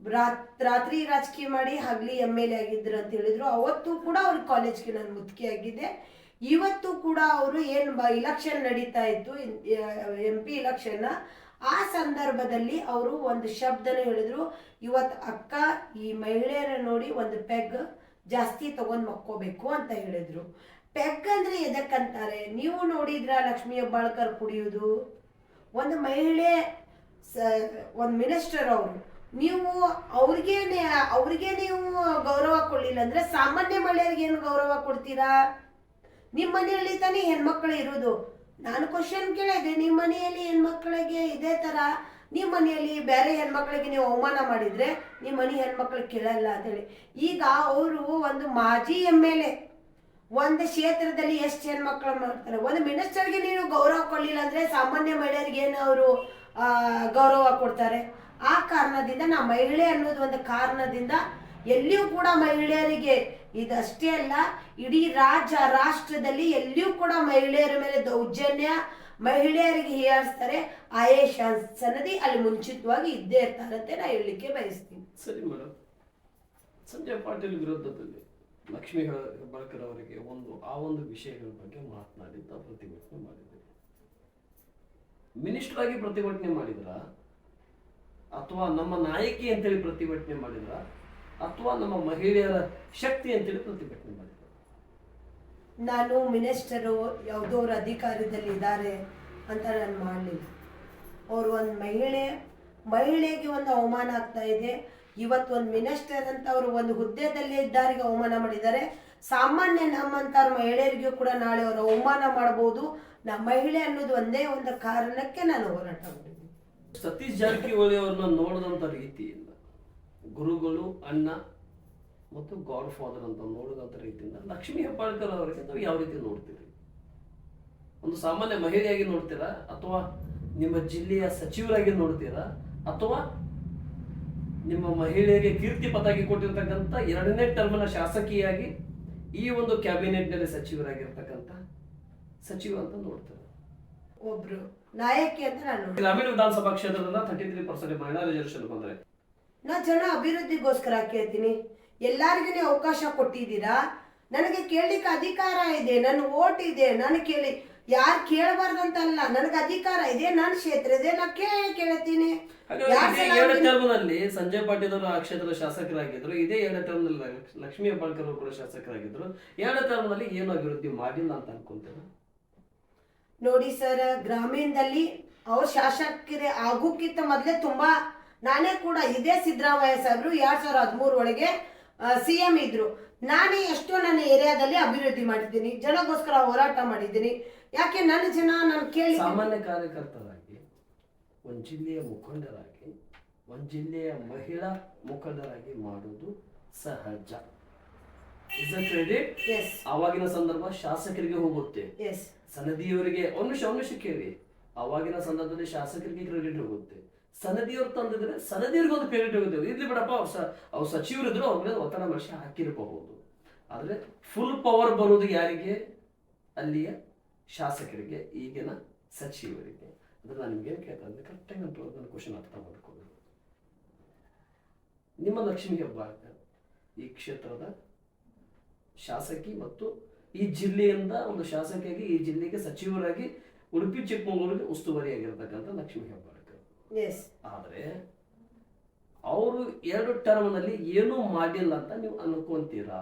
ರಾತ್ರಿ ರಾಜಕೀಯ ಮಾಡಿ ಹಗಲಿ MLA ಆಗಿದ್ರು ಅಂತ ಹೇಳಿದ್ರು. ಅವತ್ತು ಕೂಡ ಅವ್ರ ಕಾಲೇಜ್ಗೆ ನಾನು ಮುತ್ತಿಗೆ ಆಗಿದ್ದೆ. ಇವತ್ತು ಕೂಡ ಅವರು ಏನು ಇಲೆಕ್ಷನ್ ನಡೀತಾ ಇತ್ತು, MP ಇಲೆಕ್ಷನ್ನ, ಆ ಸಂದರ್ಭದಲ್ಲಿ ಅವರು ಒಂದು ಶಬ್ದನ ಹೇಳಿದ್ರು, ಇವತ್ತು ಅಕ್ಕ ಈ ಮಹಿಳೆಯರ ನೋಡಿ ಒಂದು ಪೆಗ್ ಜಾಸ್ತಿ ತಗೊಂಡು ಮಕ್ಕೋಬೇಕು ಅಂತ ಹೇಳಿದ್ರು. ಪೆಗ್ ಅಂದ್ರೆ ಎದಕ್ಕಂತಾರೆ? ನೀವು ನೋಡಿದ್ರ ಲಕ್ಷ್ಮೀ ಹೆಬ್ಬಾಳ್ಕರ್ ಕುಡಿಯೋದು? ಒಂದು ಮಹಿಳೆ ಒಂದು ಮಿನಿಸ್ಟರ್ ಅವರು, ನೀವು ಅವ್ರಿಗೆ ನೀವು ಗೌರವ ಕೊಡಲಿಲ್ಲ ಅಂದ್ರೆ ಸಾಮಾನ್ಯ ಮಹಿಳೆಯರಿಗೆ ಏನು ಗೌರವ ಕೊಡ್ತೀರಾ? ನಿಮ್ಮ ಮನೆಯಲ್ಲಿ ತಾನೇ ಹೆಣ್ಮಕ್ಳು ಇರೋದು. ನಾನು ಕ್ವಶನ್ ಕೇಳಿದೆ, ನಿಮ್ಮ ಮನೆಯಲ್ಲಿ ಹೆಣ್ಮಕ್ಳಿಗೆ ಇದೇ ಥರ ನಿಮ್ಮ ಮನೆಯಲ್ಲಿ ಬೇರೆ ಹೆಣ್ಮಕ್ಳಿಗೆ ನೀವು ಅವಮಾನ ಮಾಡಿದರೆ ನಿಮ್ಮ ಮನೆ ಹೆಣ್ಮಕ್ಳು ಕೇಳಲ್ಲ ಅಂತೇಳಿ. ಈಗ ಅವರು ಒಂದು ಮಾಜಿ MLA ಒಂದು ಕ್ಷೇತ್ರದಲ್ಲಿ ಎಷ್ಟು ಹೆಣ್ಮಕ್ಳು ಮಾಡ್ತಾರೆ. ಒಂದು ಮಿನಿಸ್ಟರ್ಗೆ ನೀವು ಗೌರವ ಕೊಡಲಿಲ್ಲ ಅಂದರೆ ಸಾಮಾನ್ಯ ಮಹಿಳೆಯರಿಗೆ ಏನು ಅವರು ಗೌರವ ಕೊಡ್ತಾರೆ? ಆ ಕಾರಣದಿಂದ ನಾ ಮಹಿಳೆ ಅನ್ನೋದು ಒಂದು ಕಾರಣದಿಂದ ಎಲ್ಲಿಯೂ ಕೂಡ ಮಹಿಳೆಯರಿಗೆ, ಇದಷ್ಟೇ ಅಲ್ಲ ಇಡೀ ರಾಷ್ಟ್ರದಲ್ಲಿ ಎಲ್ಲಿಯೂ ಕೂಡ ಮಹಿಳೆಯರ ಮೇಲೆ ದೌರ್ಜನ್ಯ, ಮಹಿಳೆಯರಿಗೆ ಹೀಯಾಳಿಸ್ತಾರೆ. ಆಯಿಷಾ ಸನದಿ ಅಲ್ಲಿ ಮುಂಚಿತವಾಗಿ ಇದ್ದೇ ಇರ್ತಾರಂತೆ ನಾ ಹೇಳಲಿಕ್ಕೆ ಬಯಸ್ತೀನಿ. ಸರಿ ಮೇಡಮ್, ಸಂಜಯ್ ಪಾಟೀಲ್ ವಿರೋಧದಲ್ಲಿ ಲಕ್ಷ್ಮೀ ಹೆಬ್ಬಾಳ್ಕರ್ ಅವರಿಗೆ ಒಂದು ವಿಷಯಗಳ ಬಗ್ಗೆ ಮಾತನಾಡಿದ್ದ ಪ್ರತಿಭಟನೆ ಮಾಡಿದ್ರು. ಮಿನಿಸ್ಟರ್ ಆಗಿ ಪ್ರತಿಭಟನೆ ಮಾಡಿದ್ರ, ಅಥವಾ ನಮ್ಮ ನಾಯಕಿ ಅಂತೇಳಿ ಪ್ರತಿಭಟನೆ ಮಾಡಿದ್ರ, ಅಥವಾ ನಮ್ಮ ಮಹಿಳೆಯರ ಶಕ್ತಿ ಅಂತೇಳಿ ಪ್ರತಿಭಟನೆ ಮಾಡಿದ್ರು? ನಾನು ಮಿನಿಸ್ಟರು ಯಾವುದೋರು ಅಧಿಕಾರದಲ್ಲಿ ಇದ್ದಾರೆ ಅಂತ ನಾನು ಮಾಡಲಿಲ್ಲ. ಅವರು ಒಂದು ಮಹಿಳೆಗೆ ಒಂದು ಅವಮಾನ ಆಗ್ತಾ ಇದೆ. ಇವತ್ತು ಒಂದು ಮಿನಿಸ್ಟರ್ ಅಂತ ಅವರು ಒಂದು ಹುದ್ದೆದಲ್ಲಿ ಇದ್ದಾರಿಗೆ ಅವಮಾನ ಮಾಡಿದ್ದಾರೆ. ಸಾಮಾನ್ಯ ನಮ್ಮಂಥವ್ರ ಮಹಿಳೆಯರಿಗೂ ಕೂಡ ನಾಳೆ ಅವರು ಅವಮಾನ ಮಾಡಬಹುದು. ನಾ ಮಹಿಳೆ ಅನ್ನೋದು ಒಂದೇ ಒಂದು ಕಾರಣಕ್ಕೆ ನಾನು ಹೋರಾಟ ಮಾಡಿದ್ದೀನಿ. ಸತೀಶ್ ಜಾರಕಿಹೊಳಿ ಅವ್ರನ್ನ ನೋಡಿದಂಥ ರೀತಿಯಿಂದ ಗುರುಗಳು, ಅಣ್ಣ ಮತ್ತು ಗಾಡ್ ಫಾದರ್ ಅಂತ ನೋಡಿದಂಥ ರೀತಿಯಿಂದ ಲಕ್ಷ್ಮೀ ಹೆಬ್ಬಾಳ್ಕರ್ ಅವರಿಗೆ ನಾವು ಯಾವ ರೀತಿ ನೋಡ್ತೀರಿ? ಒಂದು ಸಾಮಾನ್ಯ ಮಹಿಳೆಯಾಗಿ ನೋಡ್ತೀರಾ, ಅಥವಾ ನಿಮ್ಮ ಜಿಲ್ಲೆಯ ಸಚಿವರಾಗಿ ನೋಡ್ತೀರಾ, ಅಥವಾ ನಿಮ್ಮ ಮಹಿಳೆಗೆ ಕೀರ್ತಿ ಪತಾಕಿ ಕೊಟ್ಟಿರ್ತಕ್ಕಂಥ 2ನೇ ಟರ್ಮ್ನ ಶಾಸಕಿಯಾಗಿ ಈ ಒಂದು ಕ್ಯಾಬಿನೆಟ್ನಲ್ಲಿ ಸಚಿವರಾಗಿರ್ತಕ್ಕಂಥ ಸಚಿವ ಅಂತ ನೋಡ್ತಾರೆ? ಒಬ್ರು ನಾಯಕಿ ಅಂತ ನಾನು ಗ್ರಾಮೀಣ ವಿಧಾನಸಭಾ ಕ್ಷೇತ್ರದಿಂದ 33% ಮಹಿಳಾ ರಿಸರ್ವೇಶನ್ ಬಂದ್ರೆ ನಾ ಜನ ಅಭಿವೃದ್ಧಿಗೋಸ್ಕರ ಕೇಳ್ತೀನಿ. ಎಲ್ಲಾರ್ಗು ನೀವು ಅವಕಾಶ ಕೊಟ್ಟಿದ್ದೀರಾ, ನನಗೆ ಕೇಳಲಿಕ್ಕೆ ಅಧಿಕಾರ ಇದೆ, ನನ್ನ ಓಟ್ ಇದೆ, ನಾನು ಕೇಳಿ ಯಾರು ಕೇಳಬಾರ್ದಂತಲ್ಲ, ನನಗೆ ಅಧಿಕಾರ ಇದೆ, ನನ್ನ ಕ್ಷೇತ್ರ ಇದೆ, ನಾ ಕೇಳ್ತೀನಿ. ಎರಡು ಟರ್ಮ್ನಲ್ಲಿ ಸಂಜಯ್ ಪಾಟೀಲ್ ಅವರು ಆ ಕ್ಷೇತ್ರದ ಶಾಸಕರಾಗಿದ್ರು, ಇದೇ 2 ಟರ್ಮ್ನಲ್ಲಿ ಲಕ್ಷ್ಮೀ ಹೆಬ್ಬಾಳ್ಕರ್ ಅವರು ಕೂಡ ಶಾಸಕರಾಗಿದ್ರು. 2 ಟರ್ಮ್ನಲ್ಲಿ ಏನು ಅಭಿವೃದ್ಧಿ ಮಾಡಿಲ್ಲ ಅಂತ ಅನ್ಕೊಂತೀರ? ನೋಡಿ ಸರ್, ಗ್ರಾಮೀಣದಲ್ಲಿ ಅವ್ರ ಶಾಸಕರೇ ಆಗೋಕ್ಕಿಂತ ಮೊದಲೇ ತುಂಬಾ, ನಾನೇ ಕೂಡ ಇದೇ ಸಿದ್ದರಾಮಯ್ಯ ಸಾಹೇಬ್ರು 2013 ಒಳಗೆ CM ಇದ್ರು. ನಾನೇ ಎಷ್ಟೋ ನನ್ನ ಏರಿಯಾದಲ್ಲಿ ಅಭಿವೃದ್ಧಿ ಮಾಡಿದ್ದೀನಿ, ಜನಗೋಸ್ಕರ ಹೋರಾಟ ಮಾಡಿದ್ದೀನಿ. ಯಾಕೆ ನನ್ನ ಜನ ನಾನು ಕೇಳಿ ಸಾಮಾನ್ಯ ಕಾರ್ಯಕರ್ತರಾಗಿ, ಒಂದು ಜಿಲ್ಲೆಯ ಮುಖಂಡರಾಗಿ, ಒಂದು ಜಿಲ್ಲೆಯ ಮಹಿಳಾ ಮುಖಂಡರಾಗಿ ಮಾಡುವುದು ಸಹಜ. Is a credit. ಆವಾಗಿನ ಸಂದರ್ಭ ಶಾಸಕರಿಗೆ ಹೋಗುತ್ತೆ, ಸನದಿಯವರಿಗೆ ಒಂದು ಕೇಳಿ, ಆವಾಗಿನ ಸಂದರ್ಭದಲ್ಲಿ ಶಾಸಕರಿಗೆ ಕ್ರೆಡಿಟ್ ಹೋಗುತ್ತೆ. ಸನದಿಯವ್ರು ತಂದಿದ್ರೆ ಸನದಿಯವ್ರಿಗೆ ಒಂದು ಕ್ರೆಡಿಟ್ ಹೋಗುತ್ತೆ. ಇರ್ಲಿ ಬಿಡಪ್ಪ, ಅವ್ರು ಸಚಿವರಿದ್ರು, ಅವ್ರ ಮೇಲೆ ಒತ್ತಡ ಮನುಷ್ಯ ಹಾಕಿರಬಹುದು. ಆದ್ರೆ ಫುಲ್ ಪವರ್ ಬರೋದು ಯಾರಿಗೆ? ಅಲ್ಲಿಯ ಶಾಸಕರಿಗೆ, ಈಗಿನ ಸಚಿವರಿಗೆ. ಅಂದ್ರೆ ನಾನು ನಿಮ್ಗೇನು ಕೇಳ್ತಾ ಕರೆಕ್ಟಾಗಿ ನನ್ನ ಕ್ವಶನ್ ಅರ್ಥ ಮಾಡ್ಕೊಳ್ಳೋದು. ನಿಮ್ಮ ಲಕ್ಷ್ಮೀ ಹೆಬ್ಬಾಳ್ಕರ್ ಈ ಕ್ಷೇತ್ರದ ಶಾಸಕಿ ಮತ್ತು ಈ ಜಿಲ್ಲೆಯಿಂದ ಒಂದು ಶಾಸಕಿಯಾಗಿ ಈ ಜಿಲ್ಲೆಗೆ ಸಚಿವರಾಗಿ ಉಡುಪಿ ಚಿಕ್ಕಮಗಳೂರಿಗೆ ಉಸ್ತುವಾರಿಯಾಗಿರ್ತಕ್ಕಂಥ ಲಕ್ಷ್ಮೀ ಹೆಬ್ಬಾಳ್ಕರ್. ಆದ್ರೆ ಅವರು 2 ಟರ್ಮ್ನಲ್ಲಿ ಏನೂ ಮಾಡಿಲ್ಲ ಅಂತ ನೀವು ಅನ್ಕೊಂತೀರಾ?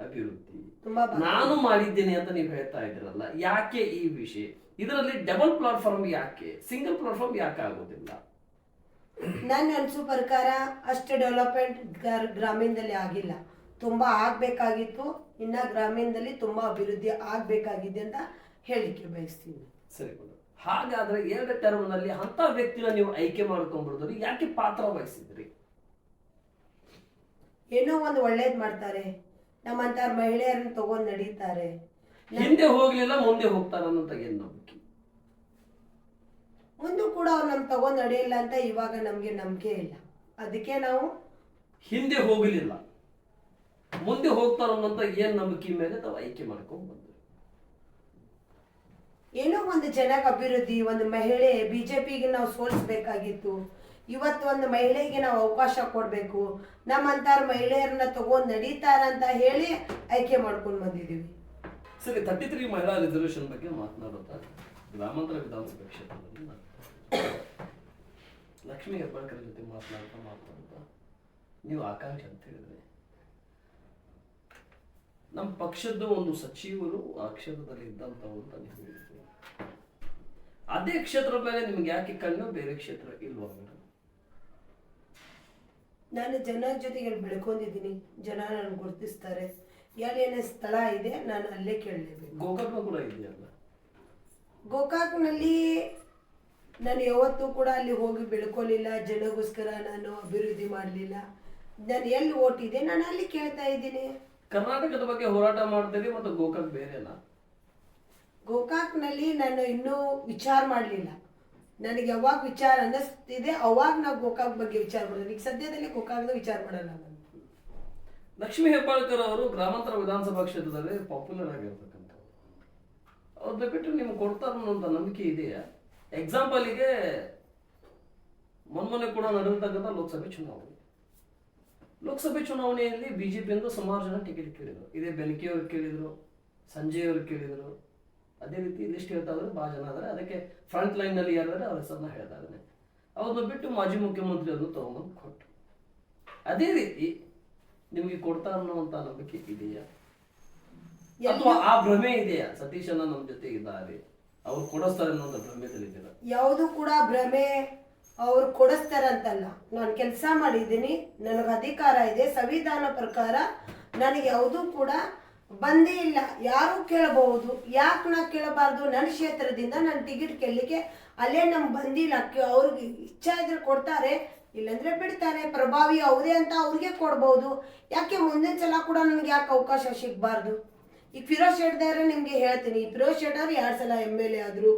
ಅಭಿವೃದ್ಧಿ ನಾನು ಮಾಡಿದ್ದೇನೆ ಅಂತ ನೀವು ಹೇಳ್ತಾ ಇದ್ದೀರಲ್ಲ, ಯಾಕೆ ಈ ವಿಷಯ? ಇದರಲ್ಲಿ ಡಬಲ್ ಪ್ಲಾಟ್ಫಾರ್ಮ್ ಯಾಕೆ, ಸಿಂಗಲ್ ಪ್ಲಾಟ್ಫಾರ್ಮ್ ಯಾಕೆ ಆಗೋದಿಲ್ಲ? ನನ್ನ ಅನ್ಸೋ ಪ್ರಕಾರ ಅಷ್ಟು ಡೆವಲಪ್ಮೆಂಟ್ ಗ್ರಾಮೀಣದಲ್ಲಿ ಆಗಿಲ್ಲ, ತುಂಬಾ ಆಗ್ಬೇಕಾಗಿತ್ತು. ಇನ್ನ ಗ್ರಾಮೀಣದಲ್ಲಿ ತುಂಬಾ ಅಭಿವೃದ್ಧಿ ಆಗ್ಬೇಕಾಗಿದೆ ಅಂತ ಹೇಳಿಕೆ ಬಯಸ್ತೀನಿ. ಸರಿ, ಹಾಗಾದ್ರೆ 2 ಟರ್ಮ್ನಲ್ಲಿ ಅಂತ ವ್ಯಕ್ತಿನ ನೀವು ಆಯ್ಕೆ ಮಾಡ್ಕೊಂಡ್ಬಿಡೋದ್ರಿ, ಯಾಕೆ ಪಾತ್ರ ವಹಿಸಿದ್ರಿ? ಏನೋ ಒಂದು ಒಳ್ಳೇದ್ ಮಾಡ್ತಾರೆ, ನಮ್ಮಂತ ಮಹಿಳೆಯರನ್ನ ತಗೊಂಡ್ ನಡೀತಾರೆ. ಹಿಂದೆ ಹೋಗ್ಲಿಲ್ಲ, ಮುಂದೆ ಹೋಗ್ತಾರ ಅನ್ನೋಂತ ಏನ್ ನಂಬಿಕೆ? ಮುಂದೆ ಕೂಡ ಅವ್ರು ನಮ್ ತಗೊಂಡ್ ನಡೆಯಿಲ್ಲ ಅಂತ ಇವಾಗ ನಮ್ಗೆ ನಂಬಿಕೆ ಇಲ್ಲ. ಅದಕ್ಕೆ ನಾವು ಹಿಂದೆ ಹೋಗಲಿಲ್ಲ, ಮುಂದೆ ಹೋಗ್ತಾರ ಅನ್ನೋಂತ ಏನ್ ನಂಬಿಕೆ ಮೇಲೆ ತಾವು ಆಯ್ಕೆ ಮಾಡ್ಕೊಂಡ್ ಬಂದ್ರಿ? ಏನೋ ಒಂದು ಜನಕ್ಕೆ ಅಭಿವೃದ್ಧಿ, ಒಂದು ಮಹಿಳೆ ಬಿಜೆಪಿಗೆ ನಾವು ಸೋಲಿಸಬೇಕಾಗಿತ್ತು. ಇವತ್ತು ಒಂದು ಮಹಿಳೆಗೆ ನಾವು ಅವಕಾಶ ಕೊಡಬೇಕು, ನಮ್ಮಂತಾರ ಮಹಿಳೆಯರನ್ನ ತಗೊಂಡ್ ನಡೀತಾರಂತ ಹೇಳಿ ಆಯ್ಕೆ ಮಾಡ್ಕೊಂಡು ಬಂದಿದ್ದೀವಿ. ಸರಿ, 33 ಮಹಿಳಾ ರಿಸರ್ವೇಶನ್ ಬಗ್ಗೆ ಮಾತನಾಡುತ್ತಾ ಗ್ರಾಮಾಂತರ ವಿಧಾನಸಭಾ ಕ್ಷೇತ್ರದಲ್ಲಿ ಲಕ್ಷ್ಮೀ ಹೆಬ್ಬಾಳ್ಕರ್ ಜೊತೆ ಮಾತನಾಡ್ತಾ ನೀವು ಆಕಾಂಕ್ಷೆ ಅಂತ ಹೇಳಿದ್ರೆ, ನಮ್ಮ ಪಕ್ಷದ ಒಂದು ಸಚಿವರು ಆ ಕ್ಷೇತ್ರದಲ್ಲಿ ಇದ್ದಂಥವ್ರು ಅಂತ ನೀವು ಹೇಳಿದ್ರಿ. ಅದೇ ಕ್ಷೇತ್ರ ಮೇಲೆ ನಿಮ್ಗೆ ಯಾಕೆ ಕಣ್ಣು, ಬೇರೆ ಕ್ಷೇತ್ರ ಇಲ್ವಾ? ನಾನು ಜನರ ಜೊತೆಗೆ ಬೆಳ್ಕೊಂಡಿದ್ದೀನಿ, ಜನ ನಾನು ಗುರುತಿಸ್ತಾರೆ. ಏನೇನೇ ಸ್ಥಳ ಇದೆ ನಾನು ಅಲ್ಲೇ ಕೇಳಲೇಬೇಕು. ಗೋಕಾಕ್ ಕೂಡ ಇದೆಯಲ್ಲ? ಗೋಕಾಕ್ನಲ್ಲಿ ನಾನು ಯಾವತ್ತೂ ಕೂಡ ಅಲ್ಲಿ ಹೋಗಿ ಬೆಳ್ಕೊಲಿಲ್ಲ, ಜನಗೋಸ್ಕರ ನಾನು ಅಭಿವೃದ್ಧಿ ಮಾಡಲಿಲ್ಲ. ನಾನು ಎಲ್ಲಿ ಓಟ್ ಇದೆ ನಾನು ಅಲ್ಲಿ ಕೇಳ್ತಾ ಇದ್ದೀನಿ. ಕರ್ನಾಟಕದ ಬಗ್ಗೆ ಹೋರಾಟ ಮಾಡ್ತೀರಿ, ಮತ್ತು ಗೋಕಾಕ್ ಬೇರೆನಾ? ಗೋಕಾಕ್ನಲ್ಲಿ ನಾನು ಇನ್ನೂ ವಿಚಾರ ಮಾಡಲಿಲ್ಲ. ನನಗೆ ಯಾವಾಗ ವಿಚಾರ ಅನ್ನಿಸ್ತಿದೆ ಅವಾಗ ನಾವು ಗೋಕಾಕ್ ಬಗ್ಗೆ ವಿಚಾರ ಮಾಡೋದು. ಈಗ ಸದ್ಯದಲ್ಲಿ ಗೋಕಾಕ್ದ ವಿಚಾರ ಮಾಡಲ್ಲ ನಾನು. ಲಕ್ಷ್ಮೀ ಹೆಬ್ಬಾಳ್ಕರ್ ಅವರು ಗ್ರಾಮಾಂತರ ವಿಧಾನಸಭಾ ಕ್ಷೇತ್ರದಲ್ಲಿ ಪಾಪ್ಯುಲರ್ ಆಗಿರ್ತಕ್ಕಂಥವ್ರು. ಅವ್ರನ್ನ ಬಿಟ್ಟು ನಿಮ್ಗೆ ಕೊಡ್ತಾರ ಅನ್ನೋಂಥ ನಂಬಿಕೆ ಇದೆಯಾ? ಎಕ್ಸಾಂಪಲ್ಗೆ ಮೊನ್ನೆ ಕೂಡ ನಡೆದಿರ್ತಕ್ಕಂಥ ಲೋಕಸಭೆ ಚುನಾವಣೆಯಲ್ಲಿ ಬಿಜೆಪಿಯಿಂದ ಸುಮಾರು ಜನ ಟಿಕೆಟ್ ಕೇಳಿದ್ರು. ಇದೇ ಬೆನಕೆಯವ್ರು ಕೇಳಿದ್ರು, ಸಂಜಯ್ ಅವರು ಕೇಳಿದ್ರು. ಅದೇ ರೀತಿ ಲಿಸ್ಟ್ ಹೇಳ್ತಾ ಇದ್ರೆ ಭಾಳ ಜನ ಆದರೆ ಅದಕ್ಕೆ ಫ್ರಂಟ್ ಲೈನ್ನಲ್ಲಿ ಯಾರಾದ್ರೆ ಅವ್ರ ಹೆಸರನ್ನ ಹೇಳ್ತಾ ಇದ್ದಾನೆ. ಅವ್ರನ್ನ ಬಿಟ್ಟು ಮಾಜಿ ಮುಖ್ಯಮಂತ್ರಿ ಅದನ್ನು ತಗೊಂಬಂದು ಕೊಟ್ಟು, ಅದೇ ರೀತಿ ನಿಮಗೆ ಕೊಡ್ತಾ ಅನ್ನುವಂಥ ನಂಬಿಕೆ ಇದೆಯಾ? ಅಥವಾ ಆ ಭ್ರಮೆ ಇದೆಯಾ? ಸತೀಶನ ನಮ್ಮ ಜೊತೆ ಇದ್ದಾರೆ, ಅವ್ರು ಕೊಡಿಸ್ತಾರೆ ಅನ್ನೋಂಥ ಭ್ರಮೆದಲ್ಲಿದ್ದೀರಾ? ಯಾವುದು ಕೂಡ ಭ್ರಮೆ, ಅವ್ರು ಕೊಡಿಸ್ತಾರಂತಲ್ಲ. ನಾನು ಕೆಲಸ ಮಾಡಿದ್ದೀನಿ, ನನಗೆ ಅಧಿಕಾರ ಇದೆ, ಸಂವಿಧಾನ ಪ್ರಕಾರ ನನಗೆ ಯಾವುದೂ ಕೂಡ ಬಂದೇ ಇಲ್ಲ. ಯಾರು ಕೇಳಬಹುದು, ಯಾಕೆ ನಾ ಕೇಳಬಾರ್ದು? ನನ್ನ ಕ್ಷೇತ್ರದಿಂದ ನಾನು ಟಿಕೆಟ್ ಕೇಳಲಿಕ್ಕೆ ಅಲ್ಲೇ ನಮ್ಗೆ ಬಂದಿಲ್ಲ. ಅವ್ರಿಗೆ ಇಚ್ಛೆ ಇದ್ರೆ ಕೊಡ್ತಾರೆ, ಇಲ್ಲಾಂದ್ರೆ ಬಿಡ್ತಾರೆ. ಪ್ರಭಾವಿ ಅವರೇ ಅಂತ ಅವ್ರಿಗೆ ಕೊಡ್ಬೋದು. ಯಾಕೆ ಮುಂದಿನ ಸಲ ಕೂಡ ನನಗೆ ಯಾಕೆ ಅವಕಾಶ ಸಿಗಬಾರ್ದು? ಈಗ ಫಿರೋಜ್ ಶೆಟ್ಟರ್ ನಿಮಗೆ ಹೇಳ್ತೀನಿ, ಫಿರೋಜ್ ಶೆಟ್ಟರ್ 2 ಸಲ MLA ಆದರು.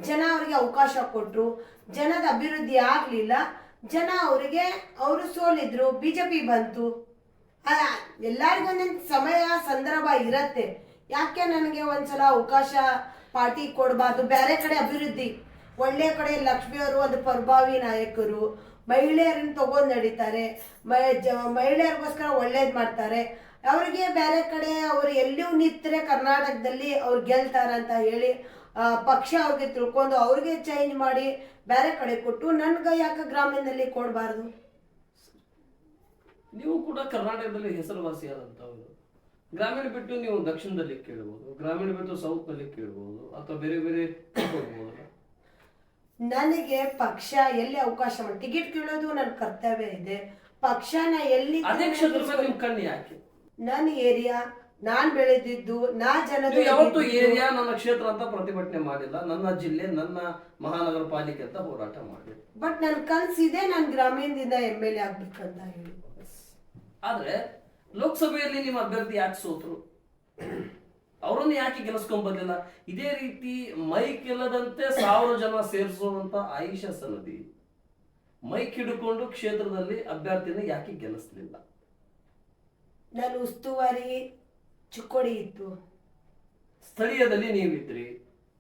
ಜನ ಅವರಿಗೆ ಅವಕಾಶ ಕೊಟ್ಟರು, ಜನದ ಅಭಿವೃದ್ಧಿ ಆಗಲಿಲ್ಲ, ಜನ ಅವರಿಗೆ ಅವರು ಸೋಲಿದ್ರು, BJP ಬಂತು. ಎಲ್ಲರಿಗೂ ಒಂದೊಂದು ಸಮಯ ಸಂದರ್ಭ ಇರತ್ತೆ. ಯಾಕೆ ನನಗೆ ಒಂದ್ಸಲ ಅವಕಾಶ ಪಾರ್ಟಿ ಕೊಡಬಾರ್ದು? ಬೇರೆ ಕಡೆ ಅಭಿವೃದ್ಧಿ ಒಳ್ಳೆ ಕಡೆ ಲಕ್ಷ್ಮಿ ಅವರು ಒಂದು ಪ್ರಭಾವಿ ನಾಯಕರು, ಮಹಿಳೆಯರನ್ನು ತಗೊಂಡು ನಡೀತಾರೆ, ಮಹಿಳೆಯರಿಗೋಸ್ಕರ ಒಳ್ಳೇದು ಮಾಡ್ತಾರೆ. ಅವರಿಗೆ ಬೇರೆ ಕಡೆ ಅವರು ಎಲ್ಲೂ ನಿಂತರೆ ಕರ್ನಾಟಕದಲ್ಲಿ ಅವ್ರು ಗೆಲ್ತಾರಂತ ಹೇಳಿ ಪಕ್ಷ ಅವ್ರಿಗೆ ತಿಳ್ಕೊಂಡು ಅವ್ರಿಗೆ ಚೇಂಜ್ ಮಾಡಿ ಬೇರೆ ಕಡೆ ಕೊಟ್ಟು ನನ್ಗೆ ಯಾಕೆ ಗ್ರಾಮೀಣದಲ್ಲಿ ಕೊಡಬಾರ್ದು? ನೀವು ಕೂಡ ಕರ್ನಾಟಕದಲ್ಲಿ ಹೆಸರುವಾಸಿಯಾದಂಥವ್ರು. ಗ್ರಾಮೀಣ ಬಿಟ್ಟು ನೀವು ದಕ್ಷಿಣದಲ್ಲಿ ಕೇಳಬಹುದು, ಗ್ರಾಮೀಣ ಬಿಟ್ಟು ಸೌತ್ನಲ್ಲಿ ಕೇಳಬಹುದು, ಅಥವಾ ಬೇರೆ ಬೇರೆ ಹೋಗ್ಬೋದು. ನನಗೆ ಪಕ್ಷ ಎಲ್ಲಿ ಅವಕಾಶ ಮಾಡಿ ಟಿಕೆಟ್ ಕೇಳೋದು ನನ್ನ ಕರ್ತವ್ಯ ಇದೆ. ಪಕ್ಷನ ಎಲ್ಲಿ ಅದೇ ಕ್ಷೇತ್ರದ ಮೇಲೆ ನಿಮ್ ಕಣ್ಣು ಯಾಕೆ? ನನ್ನ ಏರಿಯಾ, ನಾನ್ ಬೆಳೆದಿದ್ದು, ನಾ ಜನರು ಯಾವತ್ತು ಏರಿಯಾ ನನ್ನ ಕ್ಷೇತ್ರ ಅಂತ ಪ್ರತಿಭಟನೆ ಮಾಡಿಲ್ಲ, ನನ್ನ ಜಿಲ್ಲೆ ನನ್ನ ಮಹಾನಗರ ಪಾಲಿಕೆ ಅಂತ ಹೋರಾಟ ಮಾಡಿ. ಬಟ್ ನನ್ ಕನ್ಸಿದೆ ನಾನು ಗ್ರಾಮೀಣದಿಂದ MLA ಆಗ್ಬೇಕಂತ ಹೇಳಿ. ಆದ್ರೆ ಲೋಕಸಭೆಯಲ್ಲಿ ನಿಮ್ಮ ಅಭ್ಯರ್ಥಿ ಯಾಕೆ ಸೋತರು? ಅವರನ್ನು ಯಾಕೆ ಗೆಲ್ಲಿಸ್ಕೊಂಡ್ ಬರ್ಲಿಲ್ಲ? ಇದೇ ರೀತಿ ಮೈಕ್ ಇಲ್ಲದಂತೆ 1000 ಜನ ಸೇರಿಸುವಂತ ಆಯಿಷಾ ಸನದಿ ಮೈಕ್ ಹಿಡ್ಕೊಂಡು ಕ್ಷೇತ್ರದಲ್ಲಿ ಅಭ್ಯರ್ಥಿನ ಯಾಕೆ ಗೆಲ್ಲಿಸ್ಲಿಲ್ಲ? ನಾನು ಉಸ್ತುವಾರಿ ಚಿಕ್ಕೋಡಿ ಇತ್ತು, ಸ್ಥಳೀಯದಲ್ಲಿ ನೀವಿದ್ರಿ,